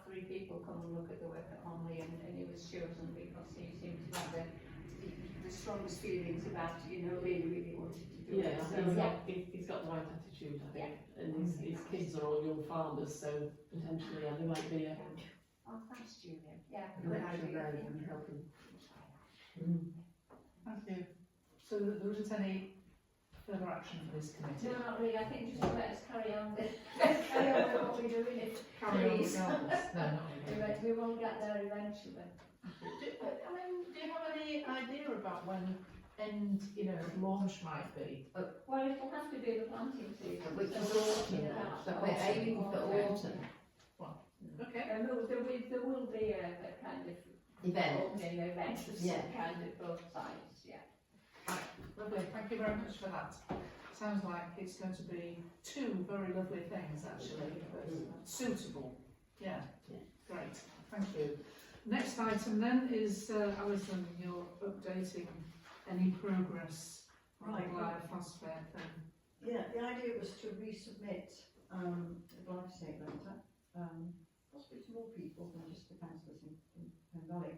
Speaker 6: 3 people come and look at the work at Honley, and he was chosen because he seemed to have the strongest feelings about it. Really wanted to
Speaker 10: do it.
Speaker 2: Yeah, he's got the right attitude, I think, and his kids are all young farmers, so potentially there might be a
Speaker 6: Oh, thanks, Julia. Yeah.
Speaker 11: Connection there and helping.
Speaker 1: Thank you. So there isn't any further action for this committee?
Speaker 6: No, not really. I think just let us carry on with what we're doing.
Speaker 1: Carry on
Speaker 6: Please.
Speaker 1: regardless? No, not really.
Speaker 6: We won't get there eventually.
Speaker 1: Do you have any idea about when launch might be?
Speaker 6: Well, it'll have to be the planting season.
Speaker 12: Which is
Speaker 6: So,
Speaker 12: autumn,
Speaker 6: yeah.
Speaker 12: so we're aiming for autumn
Speaker 1: Okay.
Speaker 6: And there will be a kind of
Speaker 12: event.
Speaker 6: opening event of some
Speaker 12: Yeah.
Speaker 6: kind at both sides, yeah.
Speaker 1: Lovely, thank you very much for that. Sounds like it's going to be two very lovely things actually, but suitable. Yeah,
Speaker 12: Yeah.
Speaker 1: great, thank you. Next item then is, Alison, you're updating any progress on the
Speaker 11: Right.
Speaker 1: glyphosate thing.
Speaker 11: Yeah, the idea was to resubmit the glyphosate letter, possibly to more people than just the councillors in Penn Valley,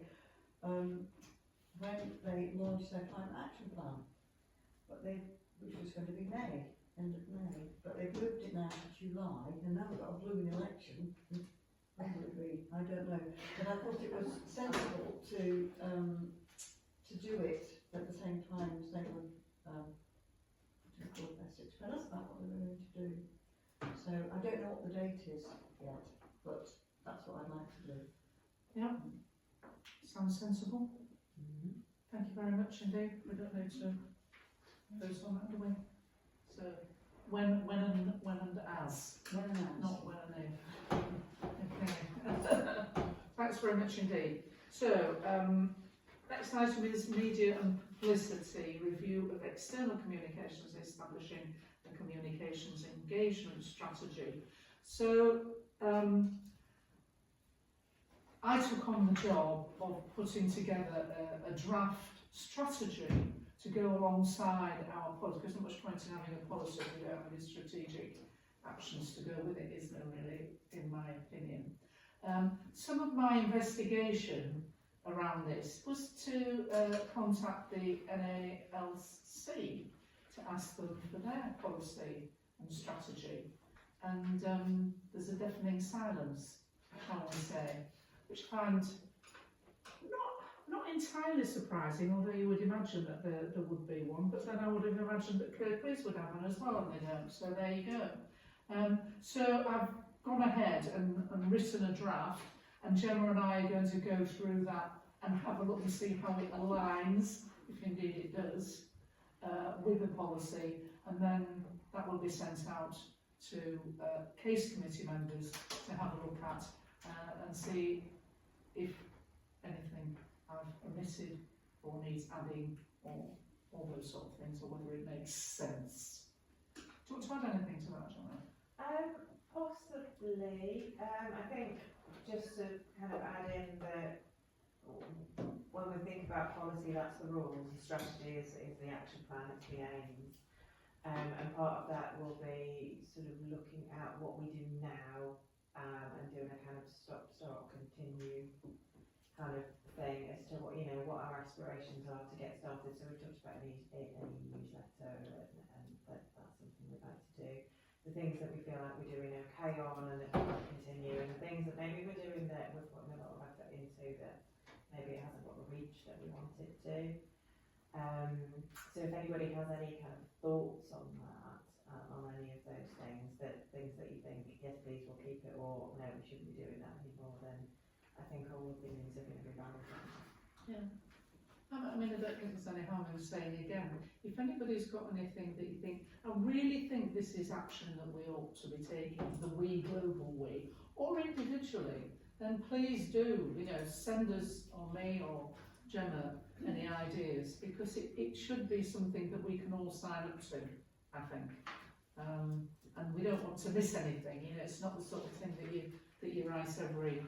Speaker 11: when they launched their climate action plan, which was going to be May, end of May, but they've moved it now to July, and now we've got a blooming election. When will it be? I don't know, but I thought it was sensible to do it at the same time as they were record their 6 pillars about what they were going to do. So I don't know what the date is yet, but that's what I'd like to do.
Speaker 1: Yeah, sounds sensible. Thank you very much indeed. We don't need to vote on that, do we? So when and as,
Speaker 11: When announced.
Speaker 1: not when and if. Okay. Thanks very much indeed. So next item is media and publicity review of external communications, establishing the communications engagement strategy. So I took on the job of putting together a draft strategy to go alongside our policy, because there's not much point in having a policy if we don't have any strategic actions to go with it, is there really, in my opinion. Some of my investigation around this was to contact the NALC to ask them for their policy and strategy, and there's a deafening silence, I want to say, which I find not entirely surprising, although you would imagine that there would be one, but then I would have imagined that Kirklees would have one as well, and they don't, so there you go. So I've gone ahead and written a draft, and Gemma and I are going to go through that and have a look and see how it aligns, if indeed it does, with the policy, and then that will be sent out to case committee members to have a look at and see if anything I've omitted or needs adding, or all those sort of things, or whether it makes sense. Do you want to add anything to that, Gemma?
Speaker 10: Possibly. I think just to kind of add in that when we think about policy, that's the rules. The strategy is the action plan, it's the aims. And part of that will be sort of looking at what we do now and doing a kind of stop, continue kind of thing as to what, what our aspirations are to get started. So we talked about an e-newsletter and that's something we'd like to do. The things that we feel like we're doing okay on and that we want to continue, and the things that maybe we're doing that we're putting a lot of effort into that maybe it hasn't got the reach that we want it to. So if anybody has any kind of thoughts on that, on any of those things that you think, yes please we'll keep it, or no we shouldn't be doing that anymore, then I think all opinions are going to be valid.
Speaker 1: Yeah. I mean, I don't think there's any harm in saying again, if anybody's got anything that you think, I really think this is action that we ought to be taking, the we global we, or individually, then please do, send us, or me, or Gemma, any ideas, because it should be something that we can all sign up to, I think. And we don't want to miss anything, it's not the sort of thing that you write every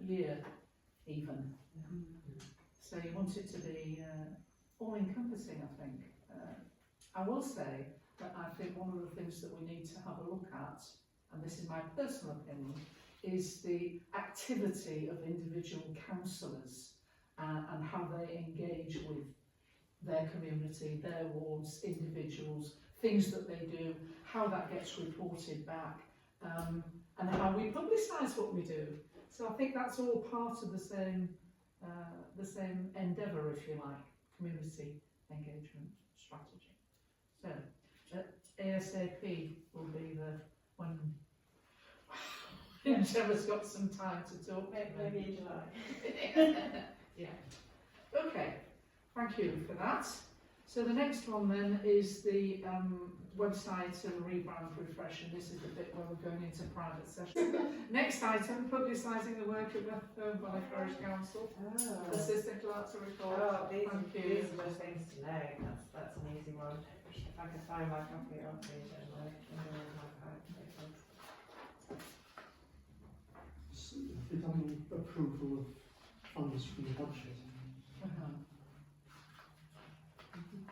Speaker 1: year, even. So you want it to be all-encompassing, I think. I will say that I think one of the things that we need to have a look at, and this is my personal opinion, is the activity of individual councillors and how they engage with their community, their wards, individuals, things that they do, how that gets reported back, and how we publicise what we do. So I think that's all part of the same endeavour, if you like, community engagement strategy. So ASAP will be the when Gemma's got some time to talk.
Speaker 10: Maybe in July.
Speaker 1: Yeah. Okay. Thank you for that. So the next one then is the website and rebrand refresh, and this is the bit where we're going into private session. Next item, publicising the work of the Valley Parish Council. Assistant Clerk to report.
Speaker 10: Oh, these
Speaker 1: Thank you.
Speaker 10: are those things to know. That's an easy one. If I could find my copy of the agenda, my papers.
Speaker 8: Regarding approval of funds from the budget.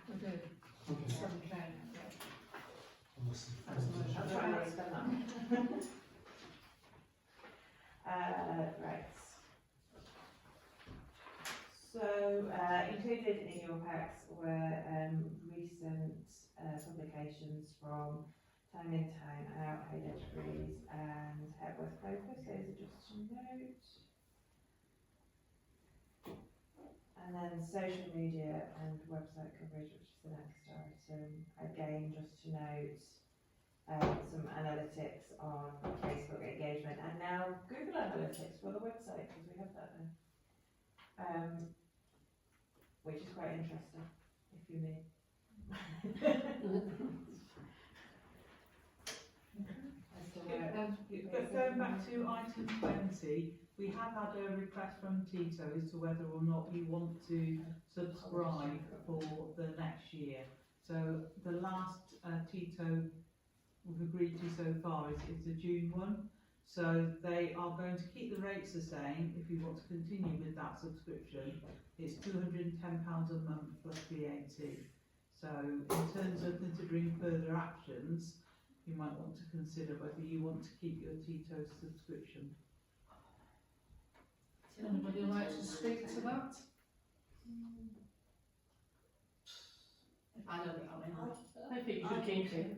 Speaker 1: We did.
Speaker 8: Okay.
Speaker 1: 7K.
Speaker 8: Unless-
Speaker 1: That's the motion.
Speaker 10: I'll try and spend that. Right. So, included in your packs were recent publications from Time In, Time Out, Hayden Degrees and Hepworth Focus. Those are just to note. And then social media and website coverage, which is the next item. Again, just to note some analytics on Facebook engagement and now Google Analytics for the website, because we have that now. Which is quite interesting, if you mean.
Speaker 3: But going back to item 20, we have had a request from Tito as to whether or not you want to subscribe for the next year. So the last Tito we've agreed to so far is the June one. So they are going to keep the rates the same if you want to continue with that subscription. It's £210 a month plus VAT. So in terms of considering further actions, you might want to consider whether you want to keep your Tito subscription.
Speaker 1: Anybody like to speak to that?
Speaker 2: I know that I think you should keep it.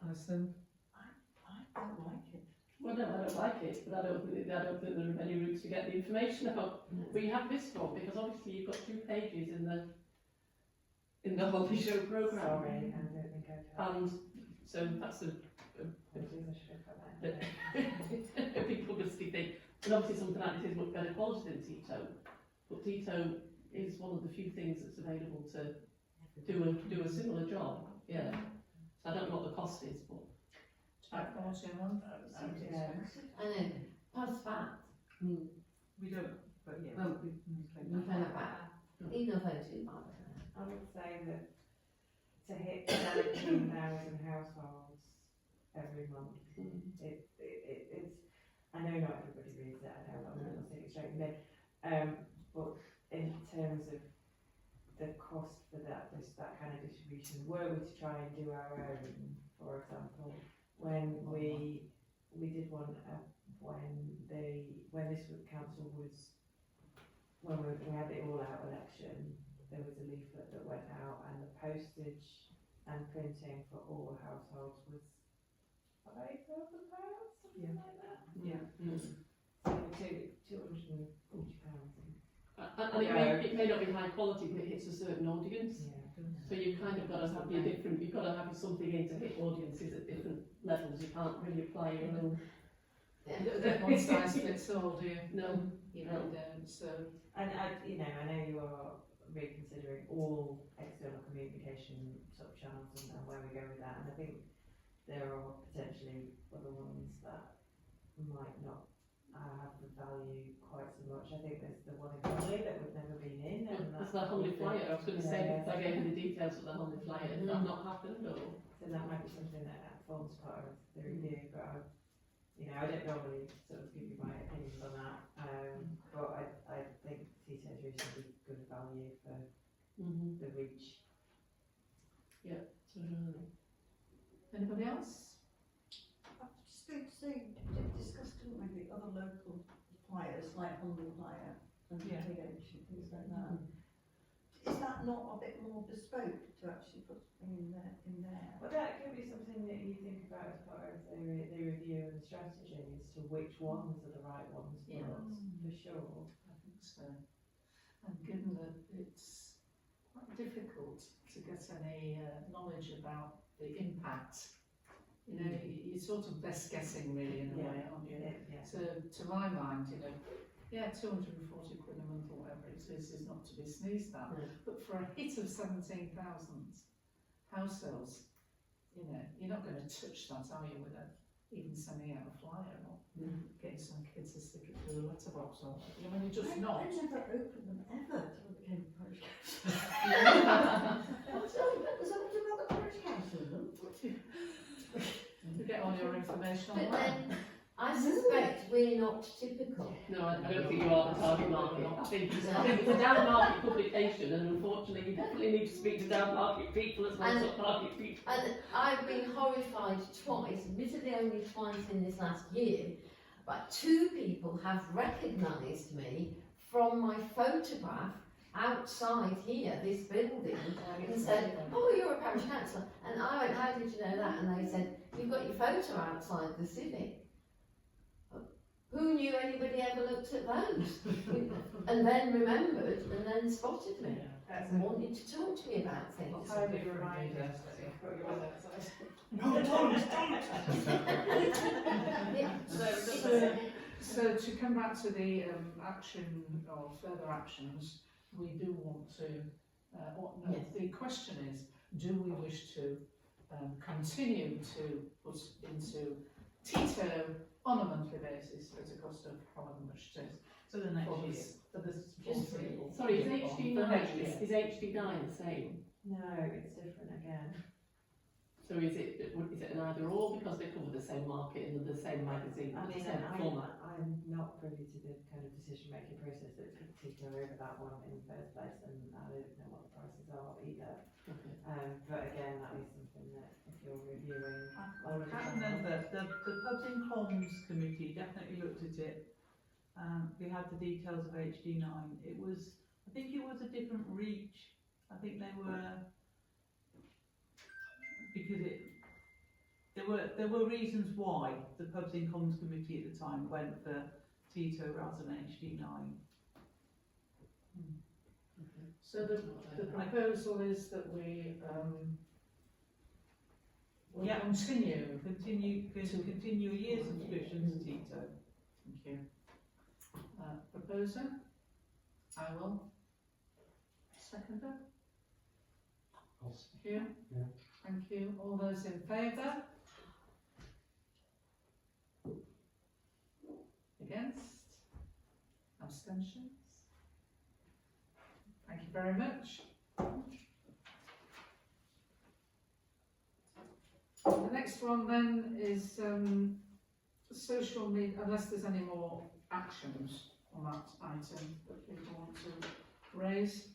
Speaker 1: Alison?
Speaker 11: I don't like it.
Speaker 2: Well, no, I don't like it, but I don't think there are many routes to get the information out. But you have this one, because obviously you've got 2 pages in the Holiday Show programme.
Speaker 10: Sorry, I don't think I've
Speaker 2: And so that's a big publicity thing. And obviously something like this is much better quality than Tito. But Tito is one of the few things that's available to do a similar job. Yeah. So I don't know what the cost is, but
Speaker 1: £5.40 a month?
Speaker 12: And then, plus that,
Speaker 3: We don't, but yeah.
Speaker 12: Well,
Speaker 3: we can take
Speaker 12: we
Speaker 3: that.
Speaker 12: can have that. Even though too much.
Speaker 10: I would say that to hit 17,000 households every month, it's, I know not everybody reads it, I know a lot of people stick it straight in there, but in terms of the cost for that kind of distribution, were we to try and do our own, for example, when we did one when this council was, when we had the all-out election, there was a leaflet that went out and the postage and printing for all households was £8,000, something like that.
Speaker 3: Yeah.
Speaker 10: So £240.
Speaker 2: and it may not be high quality, but it hits a certain audience. So you've kind of got to have your different, you've got to have something in to hit audiences at different levels. You can't really apply your own.
Speaker 1: One size fits all, do you?
Speaker 2: No.
Speaker 1: You really don't, so.
Speaker 10: And I know you are reconsidering all external communication sort of channels and where we go with that. And I think there are potentially other ones that might not have the value quite so much. I think there's the one in Connolly that we've never been in. And
Speaker 2: That's the Holiday Flyer. I was going to say, because I gave you the details of the Holiday Flyer. Has that not happened, or?
Speaker 10: So that might be something that forms part of the review, but I don't normally sort of give you my opinions on that. But I think Tito's reasonably good value for the reach.
Speaker 2: Yeah.
Speaker 1: Anybody else?
Speaker 11: I was just going to say, discussed, didn't we, the other local players like Humble Player and
Speaker 1: Yeah.
Speaker 11: TH and things like that. is that not a bit more bespoke to actually put something in there?
Speaker 10: Well, that could be something that you think about as part of the review and strategy as to which ones are the right ones for
Speaker 1: Yeah.
Speaker 10: us, for sure.
Speaker 1: I think so. And given that it's quite difficult to get any knowledge about the impact, you know, you're sort of best guessing really in a way, aren't you?
Speaker 10: Yeah.
Speaker 1: So to my mind, you know, yeah, 240 quid a month or whatever it is not to be sneezed at.
Speaker 2: No.
Speaker 1: But for a hit of 17,000 households, you know, you're not going to touch that, are you, without even sending out a flyer or getting some kids to stick it through the letterbox or whatever. I mean, you're just not.
Speaker 11: I never opened them ever till I became a parish councillor. There's something about the parish council in them.
Speaker 1: You get all your information
Speaker 12: But
Speaker 1: online.
Speaker 12: then, I suspect we're not typical.
Speaker 2: No, I don't think you are the target market. I think it's a down market publication, and unfortunately, you definitely need to speak to down market people as well as up market people.
Speaker 12: And I've been horrified twice, admittedly only twice in this last year, but 2 people have recognised me from my photograph outside here, this building, and said, oh, you're a parish councillor. And I went, how did you know that? And they said, you've got your photo outside the Civic. Who knew anybody ever looked at those? And then remembered and then spotted me and wanted to talk to me about things.
Speaker 1: Lots of
Speaker 10: Highly
Speaker 1: different
Speaker 10: remind
Speaker 1: media.
Speaker 10: us that you've got your website.
Speaker 8: No, don't.
Speaker 12: Yeah.
Speaker 1: So to come back to the action or further actions, we do want to,
Speaker 12: Yes.
Speaker 1: the question is, do we wish to continue to put into Tito on a monthly basis at a cost of however much it is?
Speaker 3: For the next
Speaker 1: For
Speaker 3: year.
Speaker 1: this, for this
Speaker 12: Just
Speaker 1: for people.
Speaker 2: Sorry, is
Speaker 1: For
Speaker 2: HD9,
Speaker 1: next year.
Speaker 2: is HD9 the same?
Speaker 10: No, it's different again.
Speaker 2: So is it an either or because they cover the same market and the same magazine,
Speaker 10: I
Speaker 2: the
Speaker 10: mean,
Speaker 2: same format?
Speaker 10: I'm not privy to the kind of decision-making process that took Tito over that one in the first place, and I don't know what the prices are either.
Speaker 2: Okay.
Speaker 10: But again, that is something that if you're reviewing
Speaker 3: I can't remember, the Pubs and Comms Committee definitely looked at it. We had the details of HD9. It was, I think it was a different reach. I think they were, because there were reasons why the Pubs and Comms Committee at the time went for Tito rather than HD9.
Speaker 1: So the proposal is that we will
Speaker 3: Yeah.
Speaker 1: continue.
Speaker 3: Continue a year subscription to Tito.
Speaker 1: Thank you. Proposer? I will. Seconder? Thank you.
Speaker 8: Yeah.
Speaker 1: Thank you. All those in favour? Against? Abstentions? Thank you very much. The next one then is social media, unless there's any more actions on that item that people want to raise.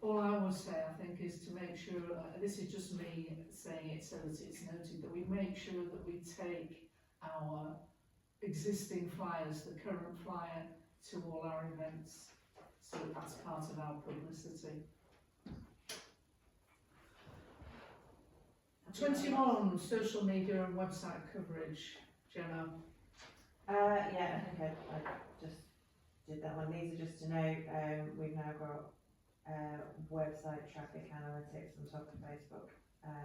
Speaker 1: All I would say, I think, is to make sure, this is just me saying it so that it's noted, that we make sure that we take our existing flyers, the current flyer, to all our events, so that's part of our publicity. 21, social media and website coverage. Gemma?
Speaker 10: Yeah, I think I just did that one. These are just to note, we've now got website traffic analytics on top of Facebook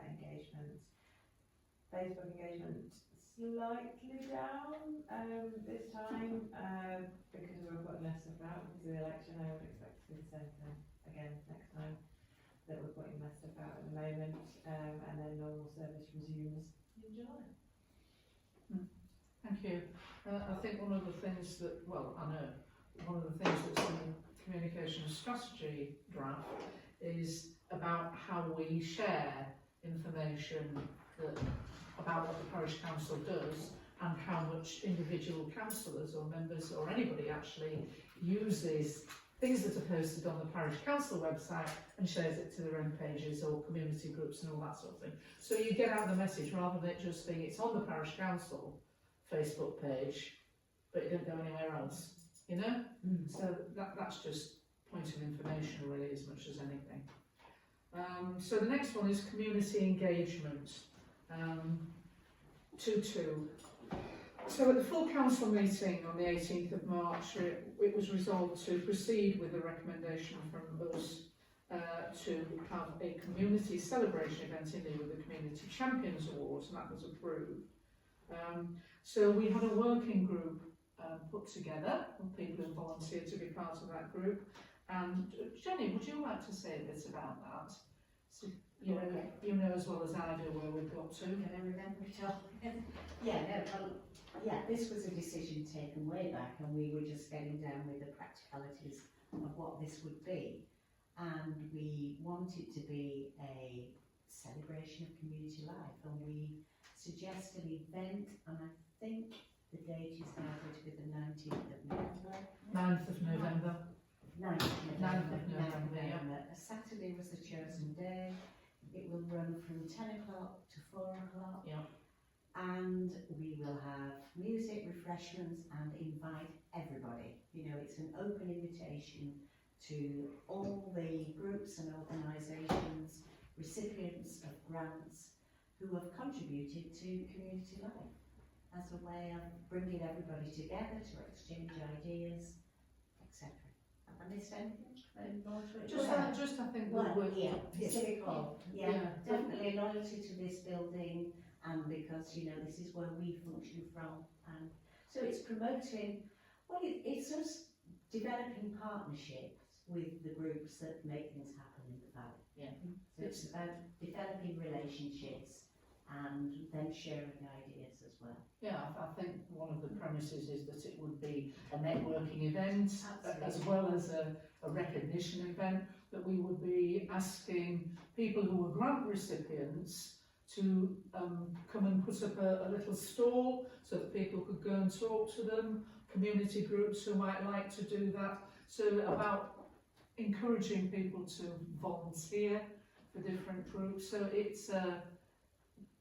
Speaker 10: engagement. Facebook engagement slightly down this time because we're putting less stuff out because of the election. I would expect to do the same thing again next time, that we're putting less stuff out at the moment, and then normal service resumes in July.
Speaker 1: Thank you. I think one of the things that, well, I know, one of the things that's in the communication strategy draft is about how we share information about what the parish council does and how much individual councillors or members or anybody actually uses things that are posted on the parish council website and shares it to their own pages or community groups and all that sort of thing. So you get out the message rather than it just being it's on the parish council Facebook page, but it didn't go anywhere else, you know? So that's just point of information really as much as anything. So the next one is community engagement. 2.2. So at the full council meeting on the 18th of March, it was resolved to proceed with the recommendation from us to have a community celebration event in lieu of the Community Champions Awards, and that was approved. So we had a working group put together of people who volunteered to be part of that group. And Jenny, would you like to say a bit about that? So, you know as well as I do where we've got to.
Speaker 4: Can I remember it all? Yeah, this was a decision taken way back, and we were just getting down with the practicalities of what this would be. And we wanted to be a celebration of community life, and we suggested an event, and I think the date is now going to be the 19th of November.
Speaker 1: 9th of November.
Speaker 4: 9th of
Speaker 1: 9th of
Speaker 4: November.
Speaker 1: November, yeah.
Speaker 4: A Saturday was the chosen day. It will run from 10 o'clock to 4 o'clock.
Speaker 1: Yeah.
Speaker 4: And we will have music, refreshments, and invite everybody. You know, it's an open invitation to all the groups and organisations, recipients of grants who have contributed to community life as a way of bringing everybody together to exchange ideas, etc. Have I missed anything?
Speaker 1: Just I think
Speaker 4: Well,
Speaker 1: we're
Speaker 4: yeah, Civic Hall. Yeah,
Speaker 1: Yeah.
Speaker 4: definitely loyalty to this building, and because, you know, this is where we function from. And so it's promoting, well, it's us developing partnerships with the groups that make things happen in the valley.
Speaker 1: Yeah.
Speaker 4: So it's about developing relationships and then sharing ideas as well.
Speaker 1: Yeah, I think one of the premises is that it would be a networking event
Speaker 4: Absolutely.
Speaker 1: as well as a recognition event, that we would be asking people who were grant recipients to come and put up a little stall so that people could go and talk to them, community groups who might like to do that. So about encouraging people to volunteer for different groups. So it's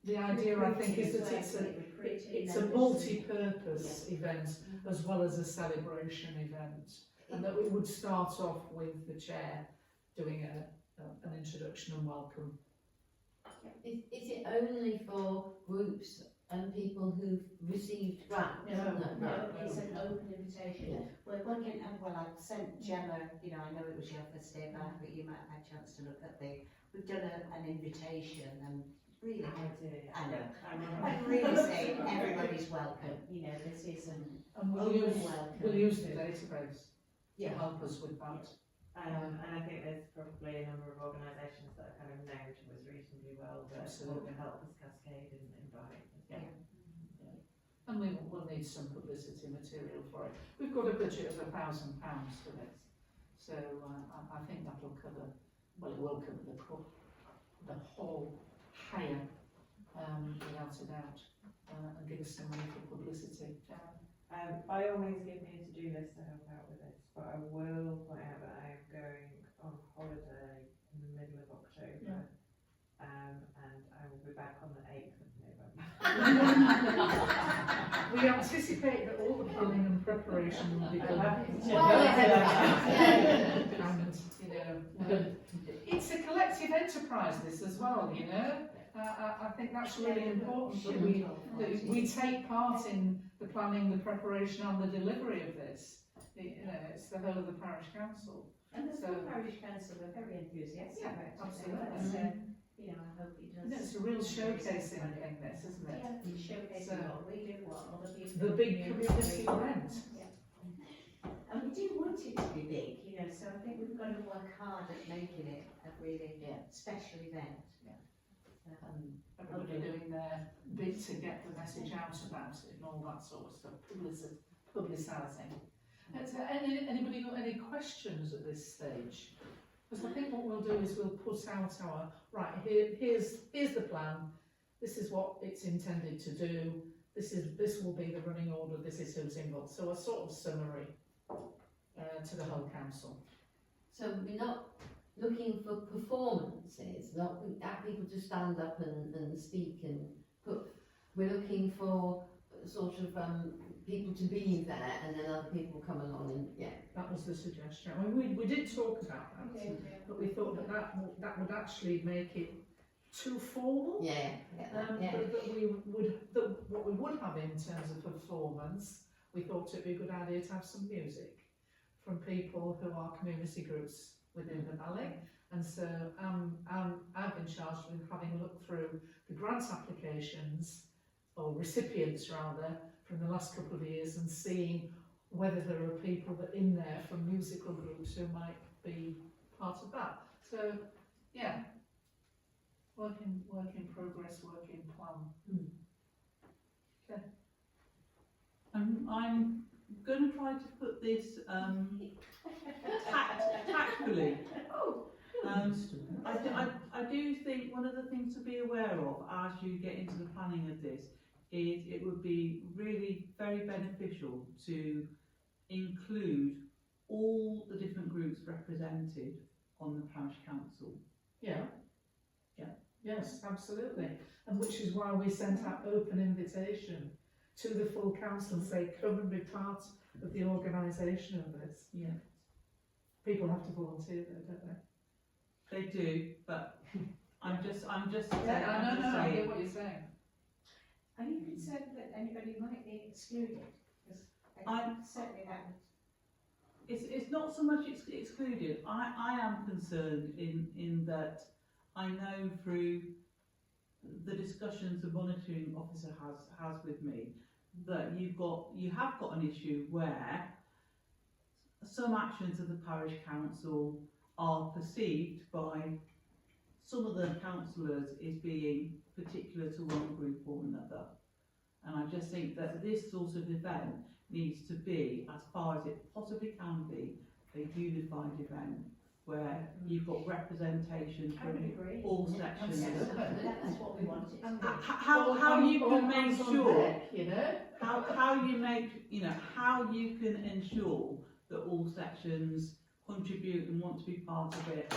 Speaker 1: the idea, I think, is that it's a multi-purpose event as well as a celebration event, and that we would start off with the chair doing an introduction and welcome.
Speaker 12: Is it only for groups and people who've received grants?
Speaker 4: No, it's an open invitation.
Speaker 12: Yeah.
Speaker 4: We're working, and well, I've sent Gemma, you know, I know it was your first day back, but you might have had a chance to look at we've done an invitation, and really, I know, I'm really saying everybody's welcome, you know, this is an
Speaker 1: And we'll
Speaker 4: open welcome.
Speaker 1: use the database to
Speaker 4: Yeah.
Speaker 1: help us with that.
Speaker 10: And I think there's probably a number of organisations that are kind of known to us reasonably well that will
Speaker 1: Absolutely.
Speaker 10: help us cascade and invite as well.
Speaker 1: And we will need some publicity material for it. We've got a budget of £1,000 for this, so I think that'll cover, well, it will cover the whole hire without a doubt, and give us some money for publicity.
Speaker 10: By all means, give me a to-do list to help out with this, but I will point out that I am going on holiday in the middle of October, and I will be back on the 8th of November.
Speaker 1: We anticipate that all the planning and preparation will be done.
Speaker 12: Well,
Speaker 1: And, you know, it's a collective enterprise, this as well, you know. I think that's really important that we take part in the planning, the preparation and the delivery of this. You know, it's the whole of the parish council.
Speaker 4: And the parish council are very enthusiastic
Speaker 1: Yeah,
Speaker 4: about it.
Speaker 1: absolutely.
Speaker 4: So, you know, I hope it does.
Speaker 1: It's a real showcasing thing, this, isn't it?
Speaker 4: Yeah, it's showcasing
Speaker 1: So-
Speaker 4: what we do, what other people
Speaker 1: The
Speaker 4: do.
Speaker 1: big community event.
Speaker 4: And we do want it to be big, you know, so I think we've got to work hard at making it a really special event.
Speaker 1: Everybody doing their bit to get the message out about it and all that sort of stuff, publicising. Has anybody got any questions at this stage? Because I think what we'll do is we'll put out our, right, here's the plan, this is what it's intended to do, this will be the running order, this is who's involved. So a sort of summary to the whole council.
Speaker 12: So we're not looking for performances, not people to stand up and speak and we're looking for sort of people to be there, and then other people come along and yeah.
Speaker 1: That was the suggestion. I mean, we did talk about that, but we thought that would actually make it too formal.
Speaker 12: Yeah, I get that. Yeah.
Speaker 1: But what we would have in terms of performance, we thought it'd be a good idea to have some music from people who are community groups within the valley. And so I've been charged with having looked through the grant applications, or recipients rather, from the last couple of years and seeing whether there are people that in there from musical groups who might be part of that. So, yeah, work in progress, work in plan. Okay.
Speaker 3: I'm going to try to put this tactfully. I do think one of the things to be aware of as you get into the planning of this is it would be really very beneficial to include all the different groups represented on the parish council.
Speaker 1: Yeah. Yes, absolutely. And which is why we sent out open invitation to the full council and say, come and be part of the organisation of this.
Speaker 3: Yeah.
Speaker 1: People have to volunteer though, don't they?
Speaker 3: They do, but I'm just
Speaker 1: I hear what you're saying.
Speaker 6: Are you concerned that anybody might be excluded? Because certainly that would.
Speaker 3: it's not so much excluded. I am concerned in that I know through the discussions the monitoring officer has with me that you have got an issue where some actions of the parish council are perceived by some of the councillors as being particular to one group or another. And I just think that this sort of event needs to be, as far as it possibly can be, a unified event where you've got representation from all sections.
Speaker 6: That's what we wanted.
Speaker 3: How you can make sure,
Speaker 1: you know,
Speaker 3: how you can ensure that all sections contribute and want to be part of it.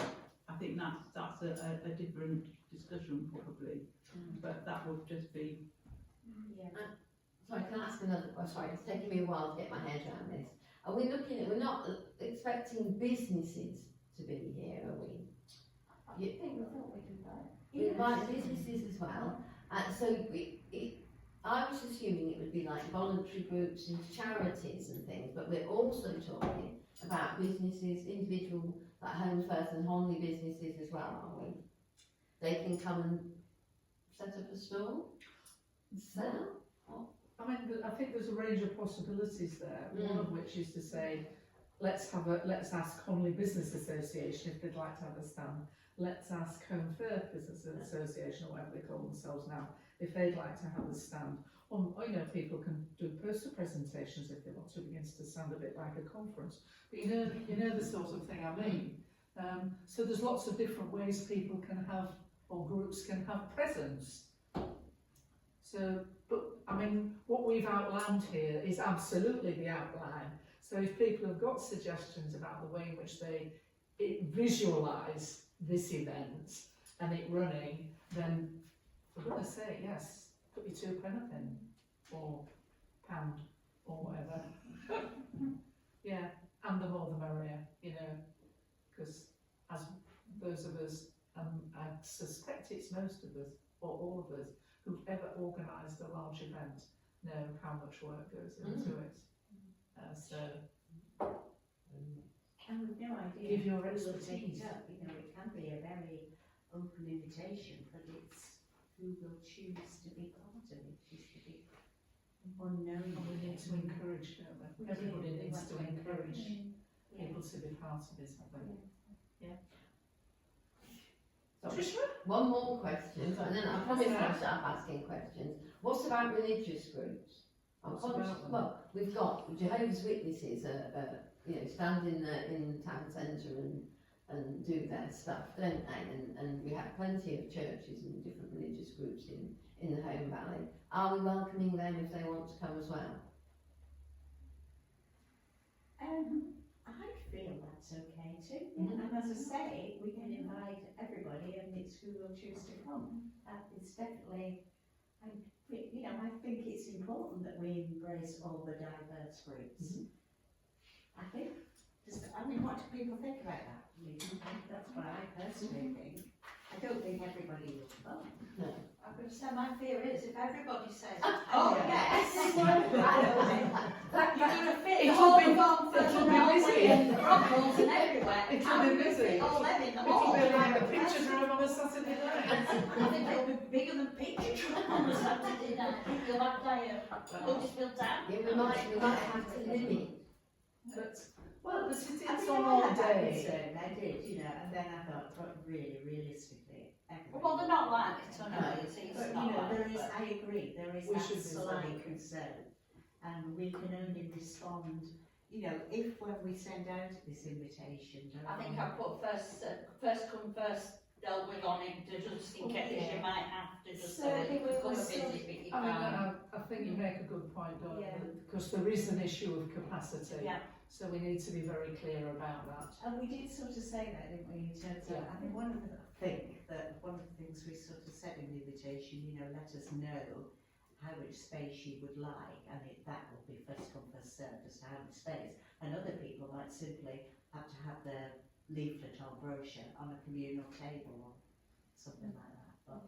Speaker 3: I think that's a different discussion probably, but that would just be.
Speaker 12: Sorry, can I ask another question? Sorry, it's taking me a while to get my head around this. Are we looking at, we're not expecting businesses to be here, are we?
Speaker 6: I think we thought we'd invite.
Speaker 12: We invite businesses as well. I was assuming it would be like voluntary groups and charities and things, but we're also talking about businesses, individual, like Home First and Honley businesses as well, aren't we? They can come and set up a stall, sell.
Speaker 1: I mean, I think there's a range of possibilities there. One of which is to say, let's ask Honley Business Association if they'd like to have a stand. Let's ask Home Firth Business Association, or whatever they call themselves now, if they'd like to have a stand. Or people can do poster presentations if they want to, begin to sound a bit like a conference. But you know the sort of thing I mean. So there's lots of different ways people can have, or groups can have presence. So, but I mean, what we've outlined here is absolutely the outline. So if people have got suggestions about the way in which they visualise this event and it running, then for goodness sake, yes, put your £2 in, or £1, or whatever. Yeah, and the more the merrier, because as those of us, I suspect it's most of us, or all of us, who've ever organised a large event know how much work goes into it. So,
Speaker 4: And we've no idea
Speaker 1: give your
Speaker 4: who will take
Speaker 1: expertise.
Speaker 4: it up. It can be a very open invitation, but it's who will choose to be part of it, choose to be unknown.
Speaker 1: And we need to encourage, don't we? Everybody needs to encourage people to be part of this, I think.
Speaker 12: Sorry. One more question, and then I promise I'll start asking questions. What about religious groups? Well, we've got Jehovah's Witnesses, stand in town centre and do their stuff, don't they? And we have plenty of churches and different religious groups in the Home Valley. Are we welcoming them if they want to come as well?
Speaker 4: I feel that's okay too. And as I say, we can invite everybody, and it's who will choose to come. It's definitely, I think it's important that embrace all the diverse groups. I think, what do people think about that? That's what I personally think. I don't think everybody will vote.
Speaker 7: I'm going to say my fear is if everybody says, oh yes, you're going to fit the
Speaker 1: It'll
Speaker 7: whole
Speaker 1: be-
Speaker 7: of Armford
Speaker 1: it'll
Speaker 7: and
Speaker 1: be
Speaker 7: Albury
Speaker 1: busy.
Speaker 7: and Brockles and everywhere.
Speaker 1: It'll
Speaker 7: How
Speaker 1: be
Speaker 7: will you
Speaker 1: busy.
Speaker 7: fit all them in the
Speaker 1: It'll
Speaker 7: hall?
Speaker 1: be like a picture room on a Saturday night.
Speaker 7: I think it'll be bigger than picture on a Saturday night. You'll have Huddersfield Town.
Speaker 12: Yeah, we might have to limit.
Speaker 1: But, well, the city,
Speaker 4: I
Speaker 1: it's
Speaker 4: mean,
Speaker 1: on
Speaker 4: I
Speaker 1: all
Speaker 4: had that
Speaker 1: day.
Speaker 4: concern, I did, and then I thought, but really, realistically, everybody.
Speaker 7: Well, they're not likely to know, it's
Speaker 4: But,
Speaker 7: not like
Speaker 4: there is,
Speaker 7: but-
Speaker 4: I agree, there is
Speaker 1: We
Speaker 4: that
Speaker 1: should be
Speaker 4: slight
Speaker 1: slightly-
Speaker 4: concern. And we can only respond, if when we send out this invitation.
Speaker 7: I think I put first come, first dealt with on it, just in case you might have to just say,
Speaker 4: Certainly we
Speaker 7: come
Speaker 4: will
Speaker 7: a visit, but you
Speaker 1: I mean,
Speaker 7: can't.
Speaker 1: I think you make a good point, don't
Speaker 4: Yeah.
Speaker 1: you? Because there is an issue of capacity.
Speaker 7: Yeah.
Speaker 1: So we need to be very clear about that.
Speaker 4: And we did sort of say that, didn't we, in terms of, I mean, one of the things we sort of said in the invitation, let us know how much space you would like, and that will be first come, first served as to how much space. And other people might simply have to have their leaflet or brochure on a communal table or something like that, but,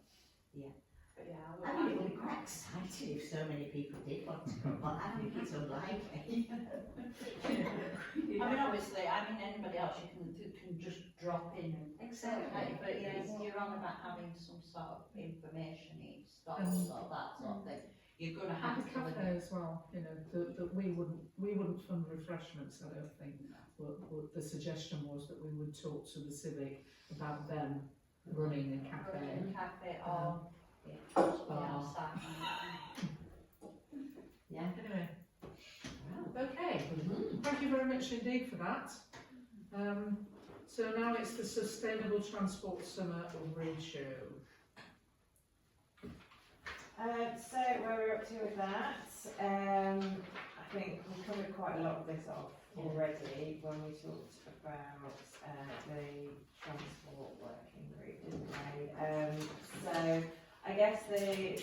Speaker 7: But yeah,
Speaker 4: I mean, it would be quite exciting if so many people did want to come, but I think it's unlikely.
Speaker 7: I mean, obviously, anybody else you can just drop in and
Speaker 4: Exactly,
Speaker 7: but
Speaker 4: yeah.
Speaker 7: you're on about having some sort of information, stalls or that sort of thing. You're going to have
Speaker 1: And a
Speaker 7: to limit.
Speaker 1: cafe as well, that we wouldn't fund refreshments, I don't think. But the suggestion was that we would talk to the Civic about them running a cafe.
Speaker 7: Cafe or
Speaker 1: Bar.
Speaker 7: outside.
Speaker 12: Yeah.
Speaker 1: Anyway,
Speaker 12: Wow.
Speaker 1: okay,
Speaker 12: Mhm.
Speaker 1: thank you very much indeed for that. So now it's the Sustainable Transport Summer Roadshow.
Speaker 10: So where we're up to with that, I think we covered quite a lot of this off already when we talked about the transport working group, didn't we? So I guess the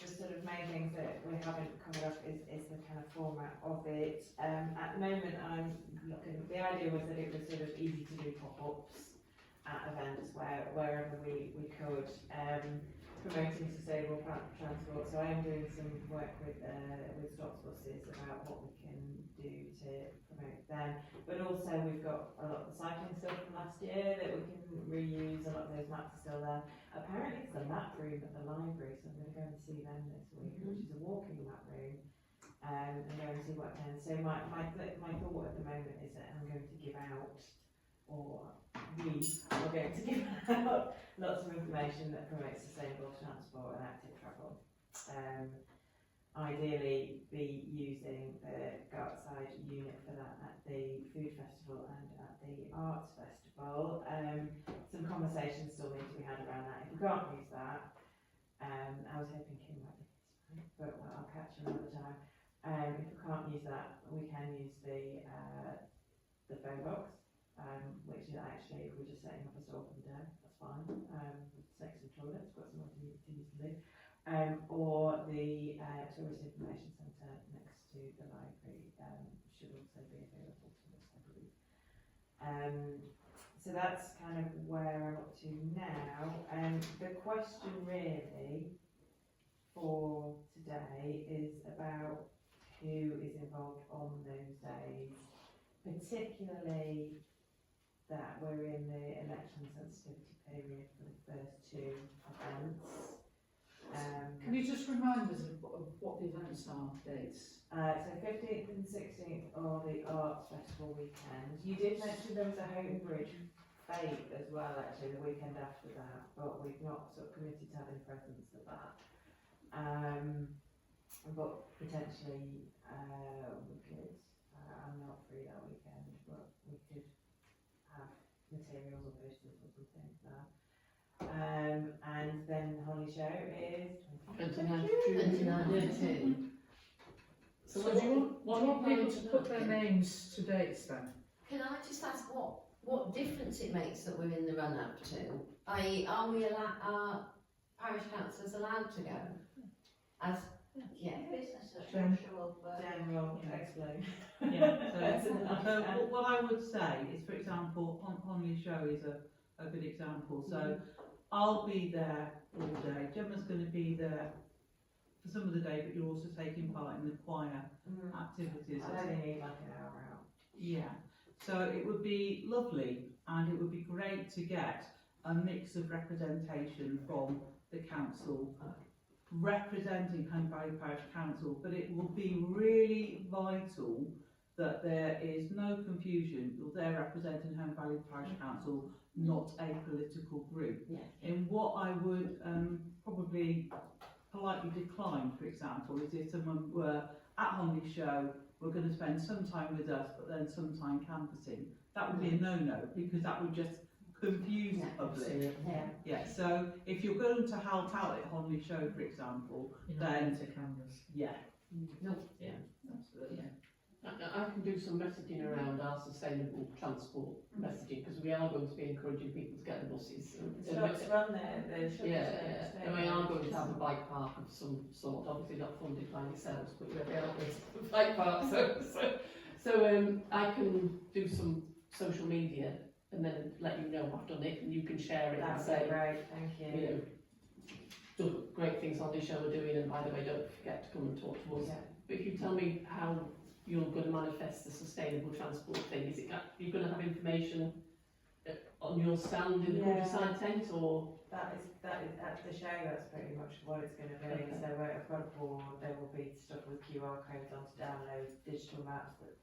Speaker 10: sort of main things that we haven't covered up is the kind of format of it. At the moment, I'm looking. The idea was that it was sort of easy to do pop-ups at events wherever we could. Promoting sustainable transport, so I am doing some work with Stops Buses about what we can do to promote them, but also we've got a lot of the cycling stuff from last year that we can reuse. A lot of those maps are still there. Apparently it's the map room at the library, so I'm going to go and see them this week, which is a walking map room, and go and see what can. So my thought at the moment is that I'm going to give out, or we are going to give out lots of information that promotes sustainable transport and active travel. Ideally be using the Gartside unit for that at the Food Festival and at the Arts Festival. Some conversations still need to be had around that. If we can't use that, I was hoping Kim might be this, but I'll catch her another time. If we can't use that, we can use the phone box. Which is actually, if we're just setting up a store for the day, that's fine. Sex and toilets, got some other things to do. Or the Tourist Information Centre next to the library should also be available to us, I believe. So that's kind of where I'm up to now. The question really for today is about who is involved on those days, particularly that we're in the election sensitivity period for the first two events.
Speaker 1: Can you just remind us of what the events are, dates?
Speaker 10: So 15th and 16th are the Arts Festival weekend. You did mention there was a Home Bridge fete as well, actually, the weekend after that, but we've not sort of committed to having presence at that. But potentially we could, I'm not free that weekend, but we could have materials or posters or something there. And then Holly Show is
Speaker 2: 29th June.
Speaker 12: 29th June.
Speaker 1: So do you want people to put their names to dates then?
Speaker 12: Can I just ask what difference it makes that we're in the run up to? I.e., are parish councillors allowed to go? As
Speaker 7: Business as
Speaker 1: Then-
Speaker 7: usual general, but.
Speaker 10: General,
Speaker 3: Yeah.
Speaker 10: explain.
Speaker 3: Yeah, so what I would say is, for example, Honley Show is a good example. So I'll be there all day. Gemma's going to be there for some of the day, but you're also taking part in the choir activities.
Speaker 10: I only need like an hour out.
Speaker 3: Yeah, so it would be lovely and it would be great to get a mix of representation from the council representing Home Valley Parish Council, but it will be really vital that there is no confusion. You're there representing Home Valley Parish Council, not a political group.
Speaker 12: Yeah.
Speaker 3: In what I would probably politely decline, for example, is if someone were at Honley Show, we're going to spend some time with us, but then some time canvassing. That would be a no-no, because that would just confuse the public.
Speaker 12: Yeah.
Speaker 3: Yeah, so if you're going to help out at Honley Show, for example, then
Speaker 1: to canvas.
Speaker 3: yeah,
Speaker 12: No.
Speaker 3: absolutely.
Speaker 2: I can do some messaging around our sustainable transport messaging, because we are going to be encouraging people to get the buses.
Speaker 10: Shops run there, the shops
Speaker 2: Yeah, and we are going to have a bike park of some sort, obviously not funded by yourselves, but we're there with a bike park, so I can do some social media and then let you know I've done it, and you can share it and
Speaker 10: That's
Speaker 2: say,
Speaker 10: great, thank
Speaker 2: you
Speaker 10: you.
Speaker 2: know, done great things on this show are doing, and by the way, don't forget to come and talk to us.
Speaker 10: Yeah.
Speaker 2: But if you tell me how you're going to manifest the sustainable transport thing, is it you're going to have information on your stand in the
Speaker 10: Yeah.
Speaker 2: countryside tent, or?
Speaker 10: That is at the show, that's pretty much what it's going to be.
Speaker 2: Okay.
Speaker 10: So I've got a board, there will be stuff with QR codes on to download, digital maps that,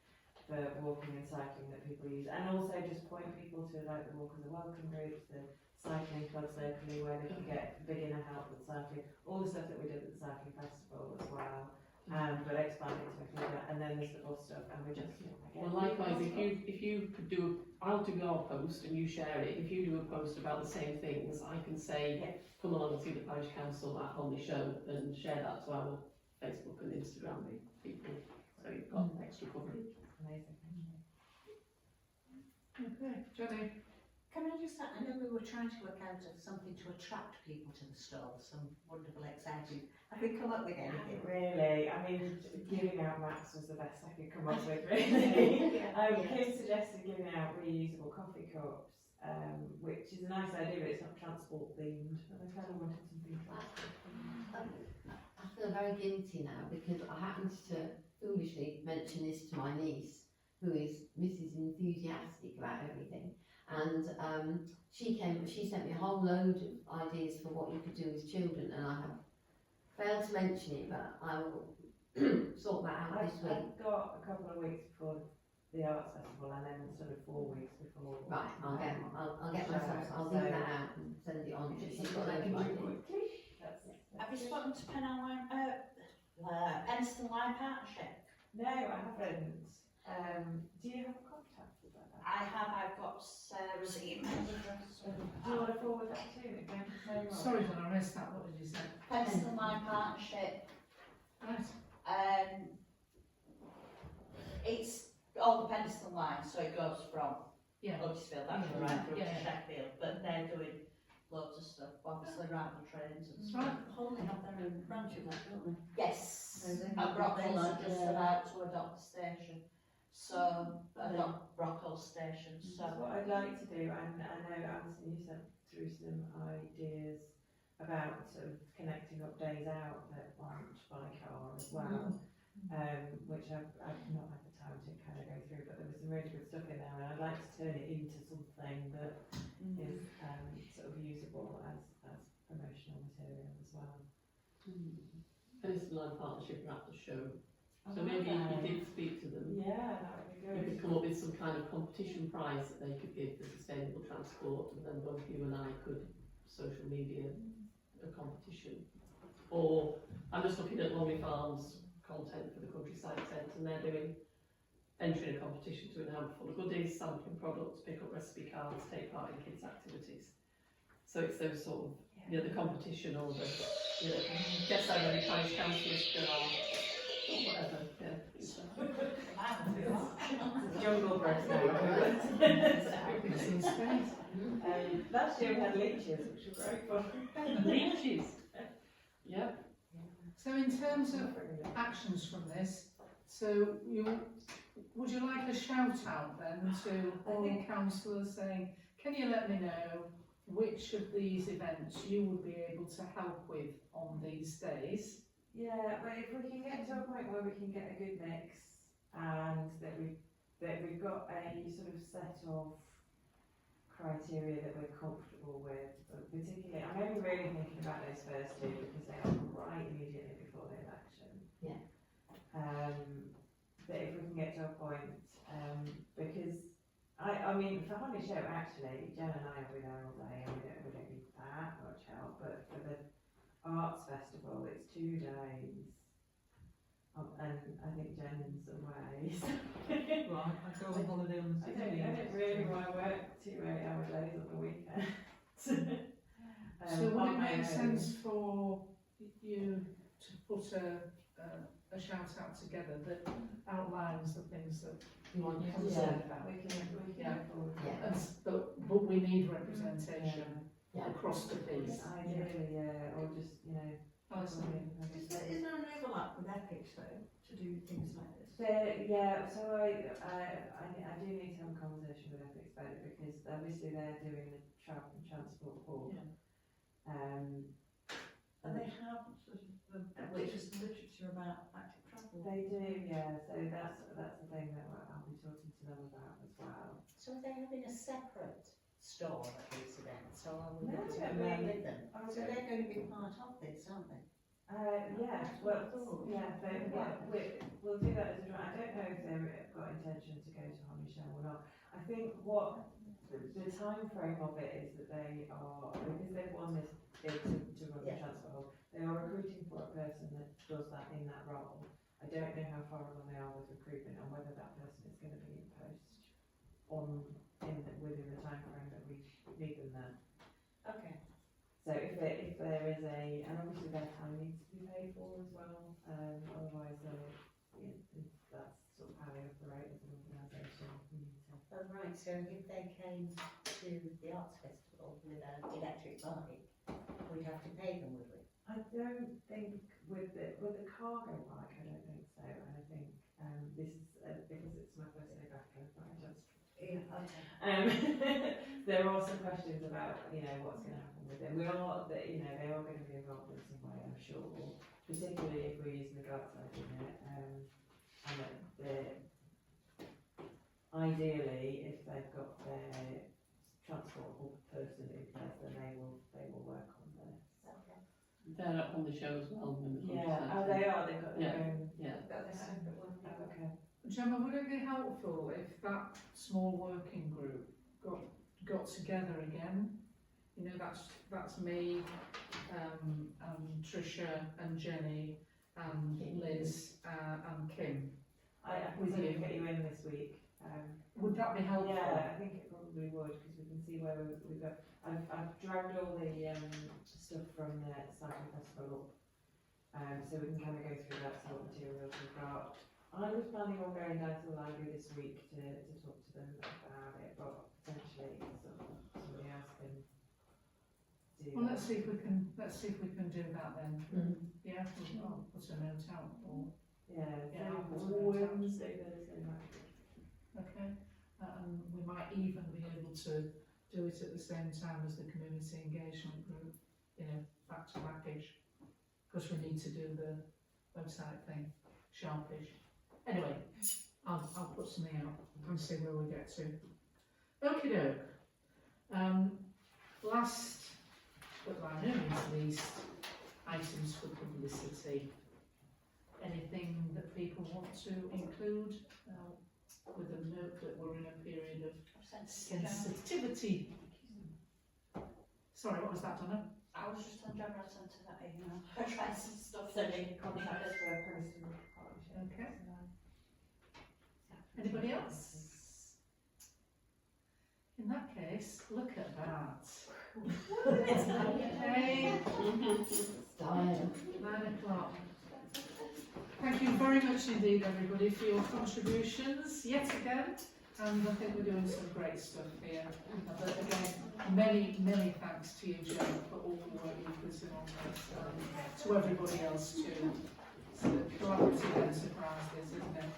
Speaker 10: for walking and cycling that people use, and also just point people to like the Walkers are Welcome groups, the cycling clubs locally where they can get beginner help with cycling, all the stuff that we did at the cycling festival as well. But expanding to include that, and then there's the bus stuff, and we just
Speaker 2: Well, likewise, if you could do, I'll do our post and you share it. If you do a post about the same things, I can say, come along and see the parish council at Honley Show, and share that to our Facebook and Instagram people. So you've got extra coverage.
Speaker 10: amazing.
Speaker 1: Okay, Jenny.
Speaker 7: Can I just, I know we were trying to work out something to attract people to the stall, some wonderful, exciting. Have we come up with anything?
Speaker 10: Really, I mean, giving out maps was the best I could come up with, really. Kim suggested giving out reusable coffee cups, which is a nice idea, but it's not transport themed, and I kind of wanted something transport themed.
Speaker 12: I feel very guilty now because I happened to foolishly mention this to my niece, who is Mrs. Enthusiastic about everything. And she sent me a whole load of ideas for what you could do with children, and I have failed to mention it, but I will sort that out this week.
Speaker 10: I've got a couple of weeks before the arts festival, and then sort of 4 weeks before.
Speaker 12: Right, I'll get myself, I'll
Speaker 10: So-
Speaker 12: dig that out and send it on. She's got loads of ideas.
Speaker 7: Have you spoken to Penston Line Partnership?
Speaker 10: No, I haven't. Do you have a contact with that?
Speaker 7: I've got Sarah's email address.
Speaker 10: Do you want to forward that to me? Thank you so much.
Speaker 1: Sorry, John, I missed that. What did you say?
Speaker 7: Penston Line Partnership.
Speaker 1: Right.
Speaker 7: It's all the Penston line, so it goes from
Speaker 1: Yeah.
Speaker 7: Huddersfield, that's
Speaker 1: Yeah.
Speaker 7: right through
Speaker 1: Yeah.
Speaker 7: to Sheffield, but they're doing loads of stuff, obviously around the trains and stuff.
Speaker 1: Right.
Speaker 6: Holly have their own branch of that, don't they?
Speaker 7: Yes,
Speaker 6: So they
Speaker 7: and
Speaker 6: have-
Speaker 7: Brockhill's
Speaker 6: they
Speaker 7: are
Speaker 6: like,
Speaker 7: just about to adopt the station, so, adopt Brockhill station,
Speaker 10: So
Speaker 7: so.
Speaker 10: what I'd like to do, and I know Alison, you sent through some ideas about sort of connecting up days out that aren't by car as well, which I've not had the time to kind of go through, but there was some really good stuff in there, and I'd like to turn it into something that is sort of usable as promotional material as well.
Speaker 2: Penston Line Partnership are at the show. So maybe if you did speak to them,
Speaker 10: Yeah, that would be
Speaker 2: you could
Speaker 10: good.
Speaker 2: come up with some kind of competition prize that they could give for sustainable transport, and then both you and I could social media a competition. Or I'm just looking at Longley Farms content for the countryside tent, and they're entering a competition to win a handful of goodies, sampling products, pick up recipe cards, take part in kids' activities. So it's those sort of, the competition or the, guess how many parish councillors there are, or whatever,
Speaker 10: Jungle Breast
Speaker 1: It's in space.
Speaker 10: Last year we had leeches, which was great fun.
Speaker 2: Leeches. Yep.
Speaker 1: So in terms of actions from this, So would you like a shout out then to all councillors saying, can you let me know which of these events you would be able to help with on these days?
Speaker 10: Yeah, but if we can get to a point where we can get a good mix and that we've got a sort of set of criteria that we're comfortable with, but particularly, I'm only really thinking about those first two because they are right immediately before the election.
Speaker 12: Yeah.
Speaker 10: But if we can get to a point, because I mean, for Honey Show actually, Jen and I will be there all day and we don't need that much help, but for the Arts Festival, it's 2 days. And I think Jen's away.
Speaker 3: Right, I go on holiday on the
Speaker 10: I don't really want to work 2 8-hour days on the weekend.
Speaker 1: So would it make sense for you to put a shout out together that outlines the things that you are concerned about?
Speaker 10: We can
Speaker 1: Yeah.
Speaker 10: go forward.
Speaker 12: Yeah.
Speaker 1: And but we need representation
Speaker 12: Yeah.
Speaker 1: across the piece.
Speaker 10: Ideally, yeah, or just, you know.
Speaker 1: Alison?
Speaker 11: Is there an overlap with ethics though, to do things like this?
Speaker 10: Yeah, so I do need to have a conversation with Ethics about it because obviously they're doing the travel and transport hall.
Speaker 11: Yeah.
Speaker 10: Um,
Speaker 11: And they have sort of literature about active travel.
Speaker 10: they do, yeah, so that's the thing that I'll be talking to them about as well.
Speaker 4: So are they having a separate store at these events, or are we
Speaker 10: No,
Speaker 4: going to
Speaker 10: I
Speaker 4: be
Speaker 10: mean,
Speaker 4: with them? So they're going to be part of this, aren't they?
Speaker 10: Yeah, well, we'll do that as a joint. I don't know if they've got intention to go to Honey Show or not. I think what the time frame of it is that they are, because they've won this bid to run the transport hall, they are recruiting for a person that does that in that role. I don't know how far along they are with recruitment and whether that person is going to be in post within the time frame that we need them there.
Speaker 4: Okay.
Speaker 10: So if there is and obviously their time needs to be paid for as well, otherwise that's sort of how they operate as an organisation.
Speaker 4: Oh, right, so if they came to the Arts Festival with an electric bike, we'd have to pay them, would we?
Speaker 10: I don't think with the cargo bike, I don't think so, and I think this is because it's my first day back, I just there are some questions about what's going to happen with them. They are going to be involved in some way, I'm sure, particularly if we're using the guard side in it, and that ideally if they've got their transport person in place, then they will work on this.
Speaker 4: Okay.
Speaker 2: They're up on the show as well. When the
Speaker 10: They are. They've got their
Speaker 2: Yeah.
Speaker 10: own.
Speaker 2: Yeah.
Speaker 4: That's a separate one.
Speaker 10: Okay.
Speaker 1: Gemma, would it be helpful if that small working group got together again? You know, that's me, and Tricia and Jenny and Liz and Kim.
Speaker 10: I
Speaker 1: With
Speaker 10: can
Speaker 1: you.
Speaker 10: get you in this week.
Speaker 1: Would that be helpful?
Speaker 10: Yeah, I think it probably would because we can see where we've got. I've dragged all the stuff from the cycling festival up, so we can kind of go through that, see what materials we've got. I was planning on going down to the library this week to talk to them about it, but potentially somebody else can do.
Speaker 1: Well, let's see if we can do that then. Yeah, I'll put a note out for.
Speaker 10: Yeah,
Speaker 1: I'll put a
Speaker 10: so
Speaker 1: note out.
Speaker 10: Wednesday, Thursday night.
Speaker 1: Okay, we might even be able to do it at the same time as the community engagement group, back to backish, because we need to do the website thing, sharpish. Anyway, I'll put something out and see where we get to. Okie doke. Last, but by no means least, items for publicity. Anything that people want to include? With a note that we're in a period of sensitivity. Sorry, what was that, Donna?
Speaker 7: I was just on Gemma sent to that email. I tried some stuff that they
Speaker 10: Contact us for a postal partnership.
Speaker 1: Okay. Anybody else? In that case, look at that. Okay,
Speaker 12: Style.
Speaker 1: 9 o'clock. Thank you very much indeed, everybody, for your contributions yet again. And I think we're doing some great stuff here. But again, many thanks to you, Joe, for all the work you've put in on this. To everybody else too. It's a collaborative enterprise, this, isn't it?